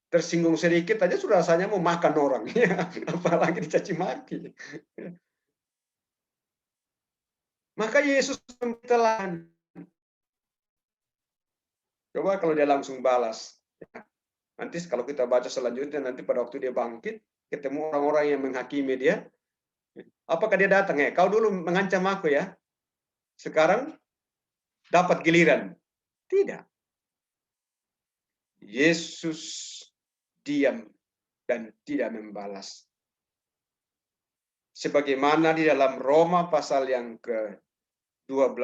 Tersinggung sedikit aja sudah rasanya mau makan orang ya, apalagi dicaci maki. Maka Yesus memberikan. Coba kalau dia langsung balas. Ya. Nanti kalau kita baca selanjutnya, nanti pada waktu dia bangkit, ketemu orang-orang yang menghakimi dia. Apakah dia datang? Kau dulu mengancam aku ya. Sekarang dapat giliran. Tidak. Yesus diam dan tidak membalas. Sebagaimana di dalam Roma pasal yang ke-12.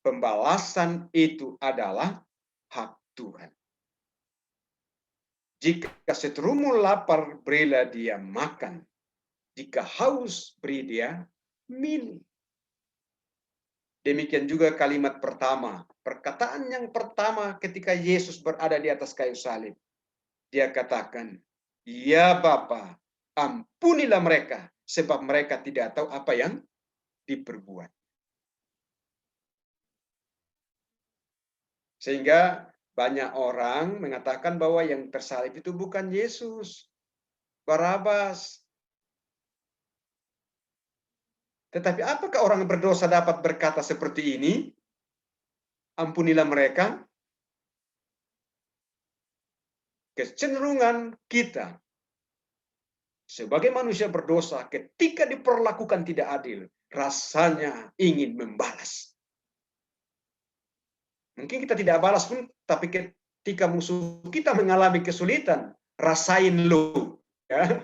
Pembalasan itu adalah hak Tuhan. Jika seterumu lapar, berilah dia makan. Jika haus, beri dia minum. Demikian juga kalimat pertama. Perkataan yang pertama ketika Yesus berada di atas kayu salib. Dia katakan, ya Bapa, ampunilah mereka, sebab mereka tidak tahu apa yang diperbuat. Sehingga banyak orang mengatakan bahwa yang tersalib itu bukan Yesus, Barabas. Tetapi apakah orang berdosa dapat berkata seperti ini? Ampunilah mereka. Kecenderungan kita sebagai manusia berdosa ketika diperlakukan tidak adil, rasanya ingin membalas. Mungkin kita tidak balas pun, tapi ketika musuh kita mengalami kesulitan, rasain lu. Ya.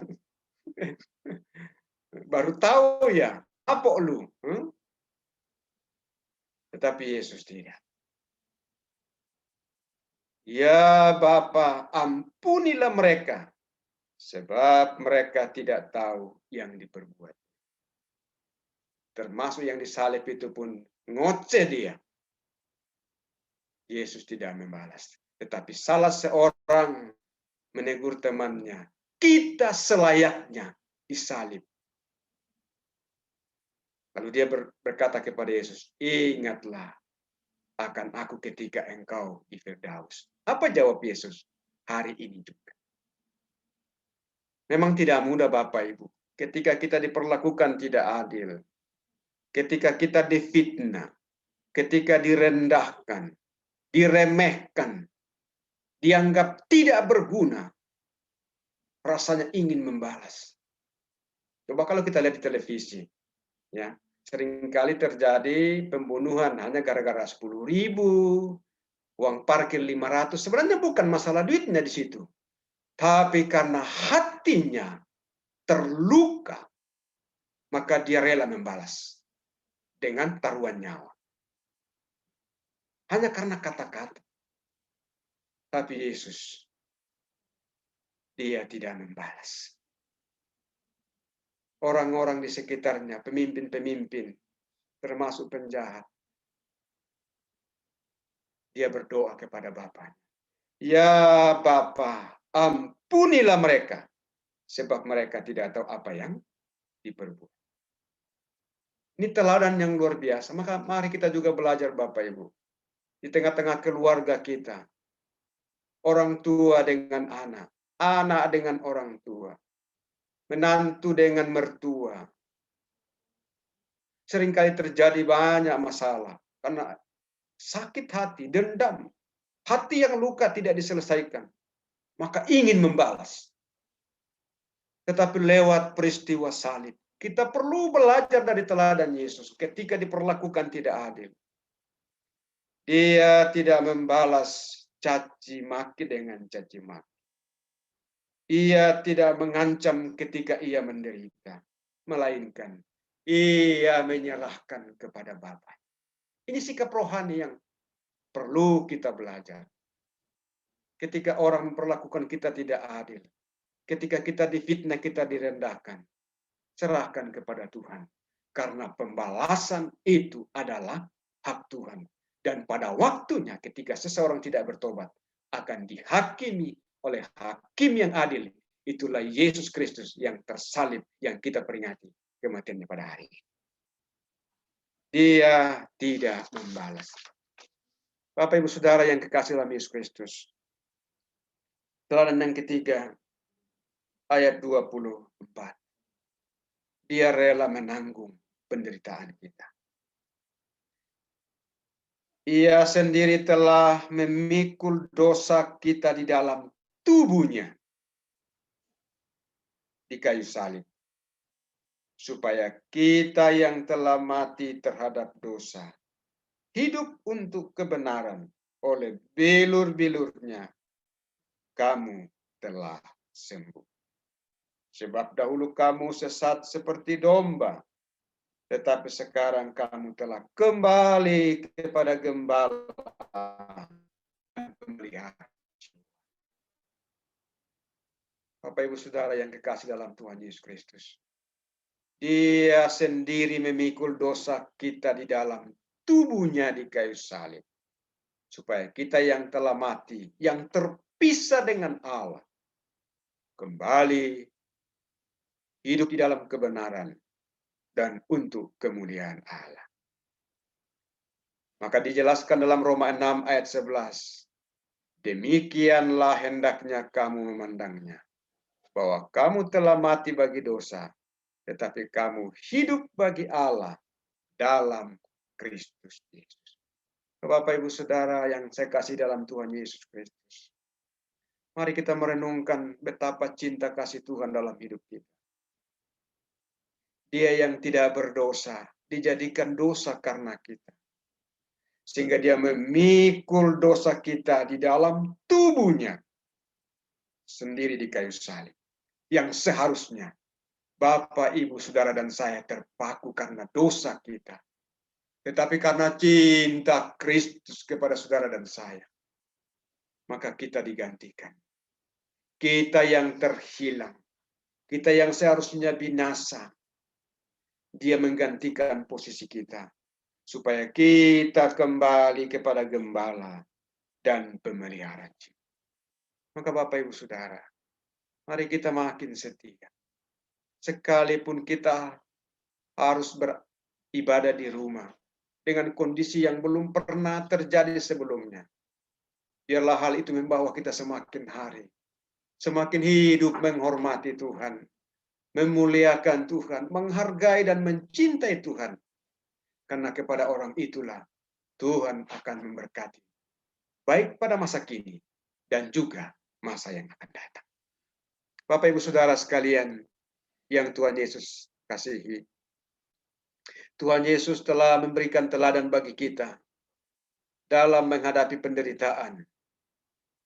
Baru tahu ya, apa lu. Tetapi Yesus tidak. Ya Bapa, ampunilah mereka, sebab mereka tidak tahu yang diperbuat. Termasuk yang disalib itu pun ngoceh dia. Yesus tidak membalas. Tetapi salah seorang menegur temannya, kita selayaknya disalib. Lalu dia berkata kepada Yesus, ingatlah akan aku ketika engkau di Firdaus. Apa jawab Yesus? Hari ini juga. Memang tidak mudah Bapak Ibu. Ketika kita diperlakukan tidak adil. Ketika kita difitnah. Ketika direndahkan. Diremehkan. Dianggap tidak berguna. Rasanya ingin membalas. Coba kalau kita lihat di televisi. Ya, seringkali terjadi pembunuhan hanya gara-gara 10.000. Uang parkir 500. Sebenarnya bukan masalah duitnya di situ. Tapi karena hatinya terluka, maka dia rela membalas dengan taruhan nyawa. Hanya karena kata-kata. Tapi Yesus, dia tidak membalas. Orang-orang di sekitarnya, pemimpin-pemimpin, termasuk penjahat, dia berdoa kepada Bapaknya. Ya Bapa, ampunilah mereka, sebab mereka tidak tahu apa yang diperbuat. Ini teladan yang luar biasa. Maka mari kita juga belajar Bapak Ibu. Di tengah-tengah keluarga kita. Orang tua dengan anak. Anak dengan orang tua. Menantu dengan mertua. Seringkali terjadi banyak masalah. Karena sakit hati, dendam. Hati yang luka tidak diselesaikan. Maka ingin membalas. Tetapi lewat peristiwa salib. Kita perlu belajar dari teladan Yesus ketika diperlakukan tidak adil. Dia tidak membalas caci maki dengan caci maki. Ia tidak mengancam ketika ia menderita. Melainkan ia menyerahkan kepada Bapa. Ini sikap rohani yang perlu kita belajar. Ketika orang memperlakukan kita tidak adil. Ketika kita difitnah, kita direndahkan. Serahkan kepada Tuhan. Karena pembalasan itu adalah hak Tuhan. Dan pada waktunya ketika seseorang tidak bertobat, akan dihakimi oleh hakim yang adil. Itulah Yesus Kristus yang tersalib, yang kita peringati kematiannya pada hari ini. Dia tidak membalas. Bapak Ibu Saudara yang kekasih dalam Yesus Kristus. Teladan yang ketiga, ayat 24. Dia rela menanggung penderitaan kita. Ia sendiri telah memikul dosa kita di dalam tubuhnya di kayu salib. Supaya kita yang telah mati terhadap dosa, hidup untuk kebenaran oleh bilur-bilurnya, kamu telah sembuh. Sebab dahulu kamu sesat seperti domba, tetapi sekarang kamu telah kembali kepada gembala dan pemelihara. Bapak Ibu Saudara yang kekasih dalam Tuhan Yesus Kristus. Dia sendiri memikul dosa kita di dalam tubuhnya di kayu salib. Supaya kita yang telah mati, yang terpisah dengan Allah, kembali hidup di dalam kebenaran dan untuk kemuliaan Allah. Maka dijelaskan dalam Roma 6 ayat 11. Demikianlah hendaknya kamu memandangnya. Bahwa kamu telah mati bagi dosa, tetapi kamu hidup bagi Allah dalam Kristus Yesus. Bapak Ibu Saudara yang saya kasih dalam Tuhan Yesus Kristus. Mari kita merenungkan betapa cinta kasih Tuhan dalam hidup kita. Dia yang tidak berdosa, dijadikan dosa karena kita. Sehingga dia memikul dosa kita di dalam tubuhnya. Sendiri di kayu salib. Yang seharusnya Bapak, Ibu, Saudara, dan saya terpaku karena dosa kita. Tetapi karena cinta Kristus kepada saudara dan saya. Maka kita digantikan. Kita yang terhilang. Kita yang seharusnya binasa. Dia menggantikan posisi kita. Supaya kita kembali kepada gembala dan pemelihara jiwa. Maka Bapak Ibu Saudara, mari kita makin setia. Sekalipun kita harus beribadah di rumah dengan kondisi yang belum pernah terjadi sebelumnya. Biarlah hal itu membawa kita semakin hari, semakin hidup menghormati Tuhan, memuliakan Tuhan, menghargai dan mencintai Tuhan. Karena kepada orang itulah Tuhan akan memberkati. Baik pada masa kini dan juga masa yang akan datang. Bapak Ibu Saudara sekalian yang Tuhan Yesus kasihi. Tuhan Yesus telah memberikan teladan bagi kita dalam menghadapi penderitaan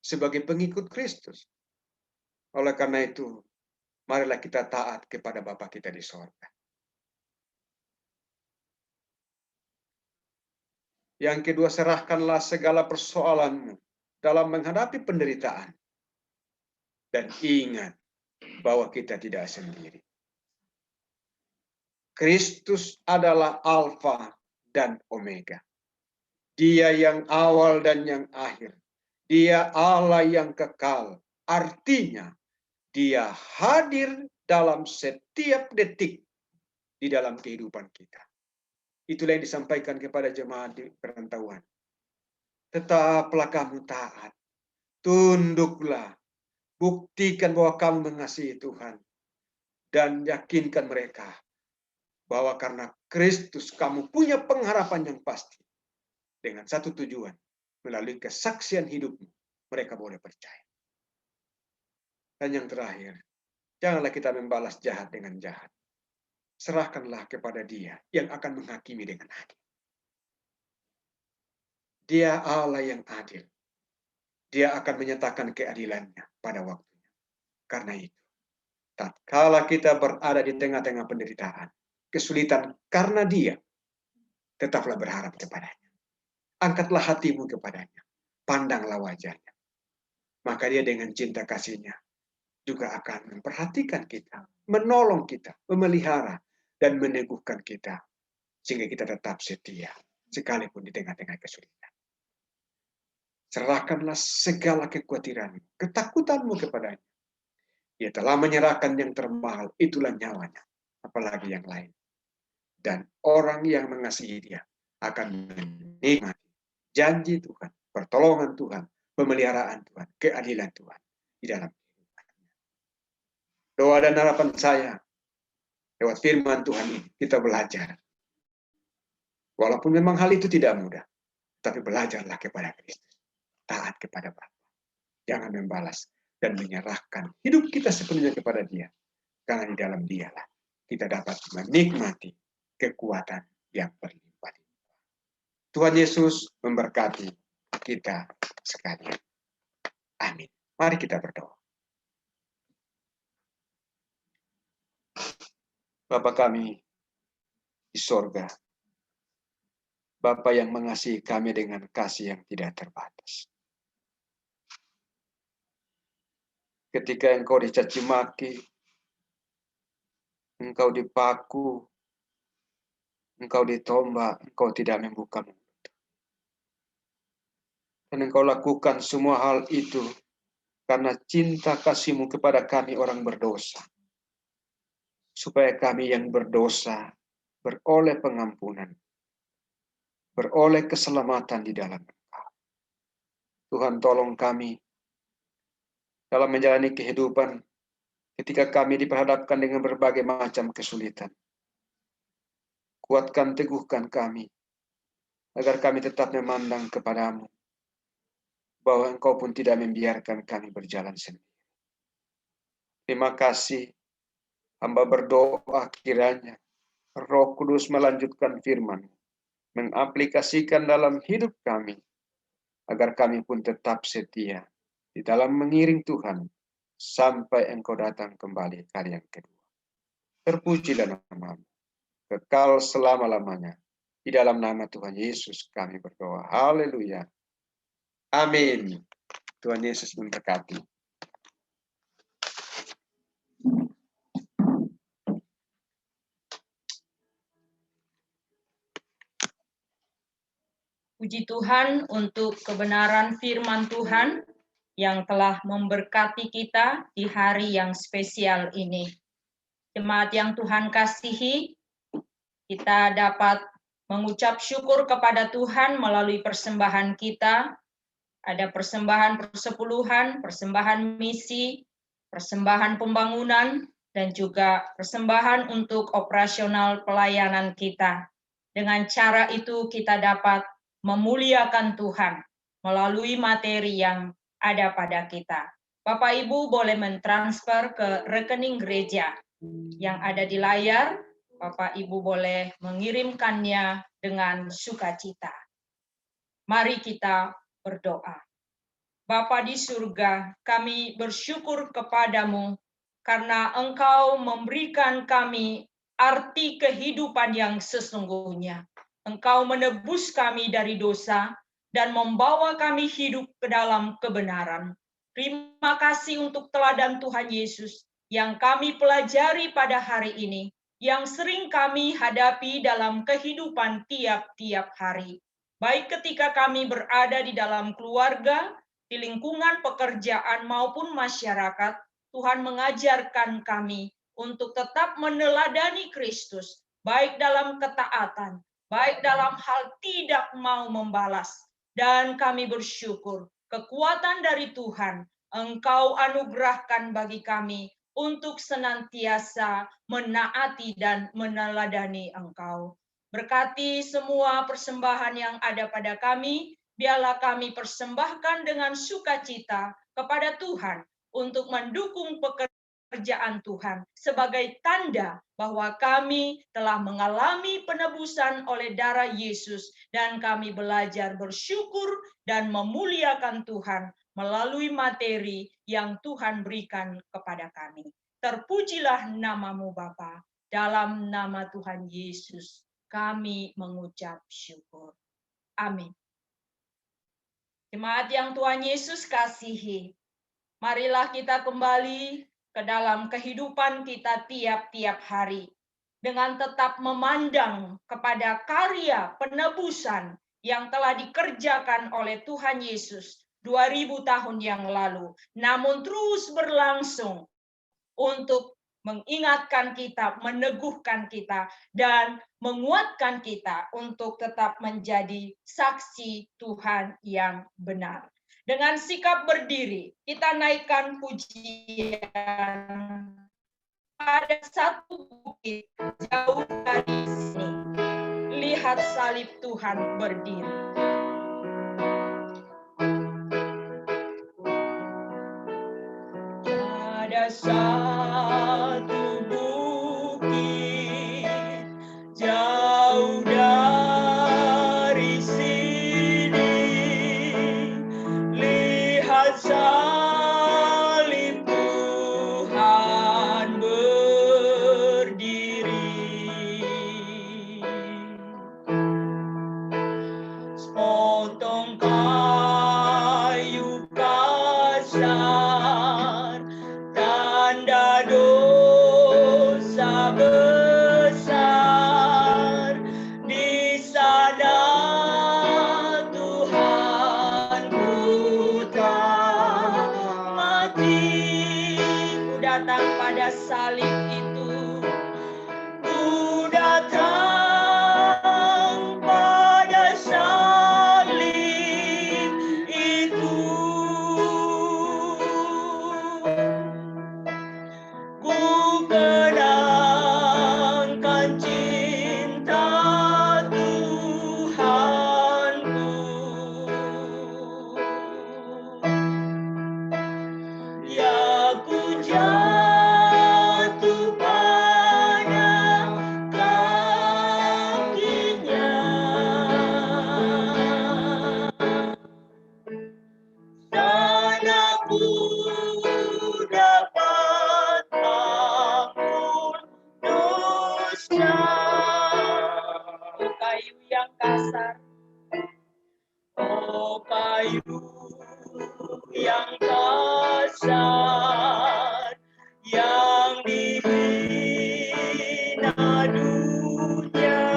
sebagai pengikut Kristus. Oleh karena itu, marilah kita taat kepada Bapa kita di sorga. Yang kedua, serahkanlah segala persoalanmu dalam menghadapi penderitaan. Dan ingat bahwa kita tidak sendiri. Kristus adalah Alfa dan Omega. Dia yang awal dan yang akhir. Dia Allah yang kekal. Artinya, dia hadir dalam setiap detik di dalam kehidupan kita. Itulah yang disampaikan kepada jemaat di perantauan. Tetaplah kamu taat. Tunduklah. Buktikan bahwa kamu mengasihi Tuhan. Dan yakinkan mereka bahwa karena Kristus kamu punya pengharapan yang pasti. Dengan satu tujuan. Melalui kesaksian hidupmu. Mereka boleh percaya. Dan yang terakhir. Janganlah kita membalas jahat dengan jahat. Serahkanlah kepada Dia yang akan menghakimi dengan adil. Dia Allah yang adil. Dia akan menyatakan keadilannya pada waktunya. Karena itu, tatkala kita berada di tengah-tengah penderitaan, kesulitan karena Dia, tetaplah berharap kepadanya. Angkatlah hatimu kepadanya. Pandanglah wajahnya. Maka Dia dengan cinta kasihnya juga akan memperhatikan kita, menolong kita, memelihara, dan meneguhkan kita. Sehingga kita tetap setia, sekalipun di tengah-tengah kesulitan. Serahkanlah segala kekhawatiranmu, ketakutanmu kepadanya. Dia telah menyerahkan yang termahal, itulah nyawanya, apalagi yang lain. Dan orang yang mengasihi Dia akan menikmati janji Tuhan, pertolongan Tuhan, pemeliharaan Tuhan, keadilan Tuhan di dalam kehidupannya. Doa dan harapan saya, lewat firman Tuhan ini, kita belajar. Walaupun memang hal itu tidak mudah, tapi belajarlah kepada Kristus. Taat kepada Bapa. Jangan membalas dan menyerahkan hidup kita sepenuhnya kepada Dia. Karena di dalam Dialah kita dapat menikmati kekuatan yang berlimpah-limpah. Tuhan Yesus memberkati kita sekalian. Amin. Mari kita berdoa. Bapa kami di sorga, Bapa yang mengasihi kami dengan kasih yang tidak terbatas. Ketika Engkau dicaci maki, Engkau dipaku, Engkau ditombak, Engkau tidak membuka mulut. Dan Engkau lakukan semua hal itu karena cinta kasih-Mu kepada kami orang berdosa. Supaya kami yang berdosa beroleh pengampunan, beroleh keselamatan di dalam Engkau. Tuhan tolong kami dalam menjalani kehidupan ketika kami diperhadapkan dengan berbagai macam kesulitan. Kuatkan, teguhkan kami, agar kami tetap memandang kepadamu, bahwa Engkau pun tidak membiarkan kami berjalan sendiri. Terima kasih, hamba berdoa kiranya Roh Kudus melanjutkan firman, mengaplikasikan dalam hidup kami, agar kami pun tetap setia di dalam mengiring Tuhan, sampai Engkau datang kembali kali yang kedua. Terpujilah nama-Mu, kekal selama-lamanya. Di dalam nama Tuhan Yesus kami berdoa. Haleluya. Amin. Tuhan Yesus memberkati. Puji Tuhan untuk kebenaran firman Tuhan yang telah memberkati kita di hari yang spesial ini. Jemaat yang Tuhan kasihi, kita dapat mengucap syukur kepada Tuhan melalui persembahan kita. Ada persembahan persepuluhan, persembahan misi, persembahan pembangunan, dan juga persembahan untuk operasional pelayanan kita. Dengan cara itu kita dapat memuliakan Tuhan melalui materi yang ada pada kita. Bapak Ibu boleh mentransfer ke rekening gereja yang ada di layar. Bapak Ibu boleh mengirimkannya dengan sukacita. Mari kita berdoa. Bapa di surga, kami bersyukur kepadamu karena Engkau memberikan kami arti kehidupan yang sesungguhnya. Engkau menebus kami dari dosa dan membawa kami hidup ke dalam kebenaran. Terima kasih untuk teladan Tuhan Yesus yang kami pelajari pada hari ini, yang sering kami hadapi dalam kehidupan tiap-tiap hari. Baik ketika kami berada di dalam keluarga, di lingkungan pekerjaan maupun masyarakat, Tuhan mengajarkan kami untuk tetap meneladani Kristus, baik dalam ketaatan baik dalam hal tidak mau membalas. Dan kami bersyukur kekuatan dari Tuhan Engkau anugerahkan bagi kami untuk senantiasa menaati dan meneladani Engkau. Berkati semua persembahan yang ada pada kami, biarlah kami persembahkan dengan sukacita kepada Tuhan untuk mendukung pekerjaan Tuhan sebagai tanda bahwa kami telah mengalami penebusan oleh darah Yesus dan kami belajar bersyukur dan memuliakan Tuhan melalui materi yang Tuhan berikan kepada kami. Terpujilah namamu Bapa, dalam nama Tuhan Yesus kami mengucap syukur. Amin. Jemaat yang Tuhan Yesus kasihi, marilah kita kembali ke dalam kehidupan kita tiap-tiap hari dengan tetap memandang kepada karya penebusan yang telah dikerjakan oleh Tuhan Yesus 2000 tahun yang lalu, namun terus berlangsung untuk mengingatkan kita, meneguhkan kita, dan menguatkan kita untuk tetap menjadi saksi Tuhan yang benar. Dengan sikap berdiri, kita naikkan pujian pada satu bukit jauh dari sini. Lihat salib Tuhan berdiri. Ada satu bukit jauh dari sini, lihat salib Tuhan berdiri. Sepotong kayu kasar, tanda dosa besar, di sana Tuhan ku telah mati. Ku datang pada salib itu, ku datang pada salib itu. Ku kenangkan cinta Tuhanku. Ya ku jatuh pada kakinya. Sana ku dapat ampun dosa. Oh kayu yang kasar, oh kayu yang kasar, yang dihina dunia,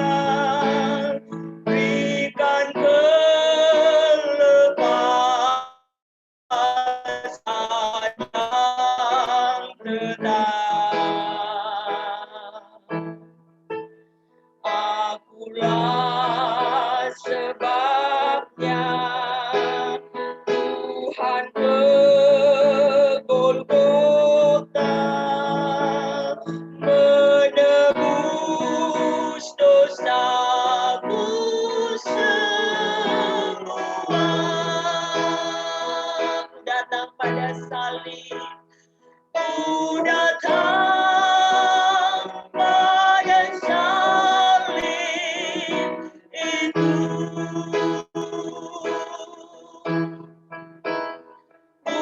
berikan kelepasan yang tetap. Akulah sebabnya Tuhan ke Golgota, menebus dosaku semua. Ku datang pada salib, ku datang pada salib itu. Ku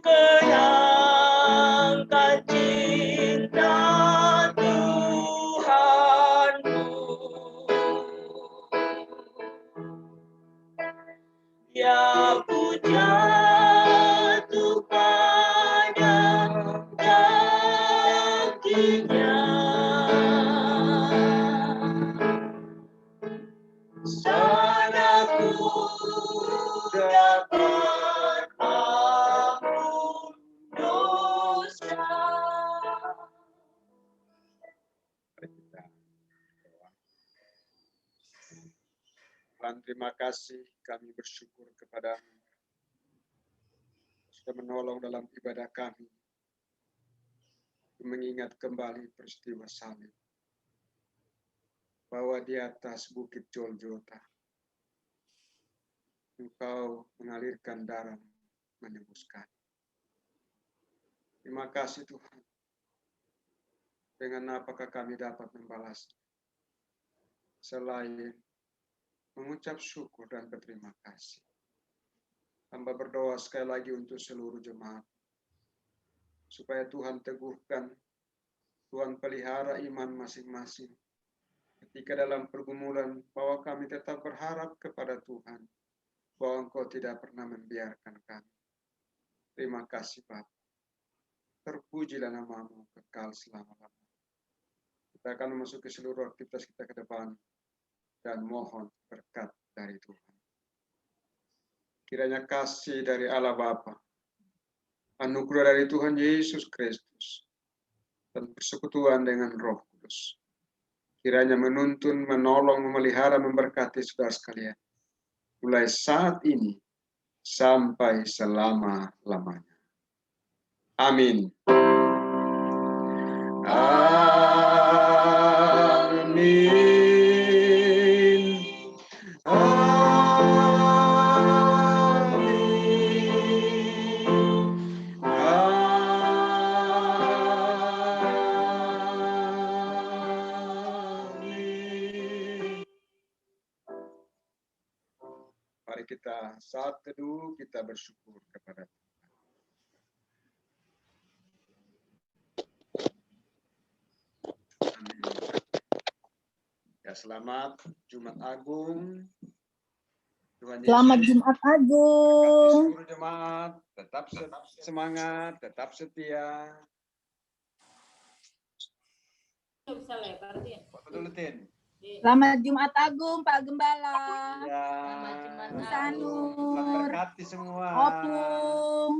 kenangkan cinta Tuhanku. Ya ku jatuh pada kakinya. Sana ku dapat ampun dosa. Mari kita berdoa. Terima kasih, kami bersyukur kepada-Mu sudah menolong dalam ibadah kami, mengingat kembali peristiwa salib, bahwa di atas bukit Golgota Engkau mengalirkan darah menebus kami. Terima kasih Tuhan. Dengan apakah kami dapat membalas selain mengucap syukur dan berterima kasih. Hamba berdoa sekali lagi untuk seluruh jemaat, supaya Tuhan teguhkan, Tuhan pelihara iman masing-masing. Ketika dalam pergumulan, bahwa kami tetap berharap kepada Tuhan, bahwa Engkau tidak pernah membiarkan kami. Terima kasih Bapa. Terpujilah nama-Mu kekal selama-lamanya. Kita akan memasuki seluruh aktivitas kita ke depan dan mohon berkat dari Tuhan. Kiranya kasih dari Allah Bapa, anugerah dari Tuhan Yesus Kristus, dan persekutuan dengan Roh Kudus, kiranya menuntun, menolong, memelihara, memberkati saudara sekalian, mulai saat ini sampai selama-lamanya. Amin. Amin. Amin. Mari kita saat teduh, kita bersyukur kepada Tuhan. Amin. Ya, selamat Jumat Agung. Tuhan Yesus Selamat Jumat memberkati Agung. seluruh jemaat. Tetap semangat, tetap setia. Betul, Tin. Selamat Jumat Agung, Pak Gembala. Ya. Selamat Jumat Bu Agung. Sanur. Selamat berkati semua. Opung.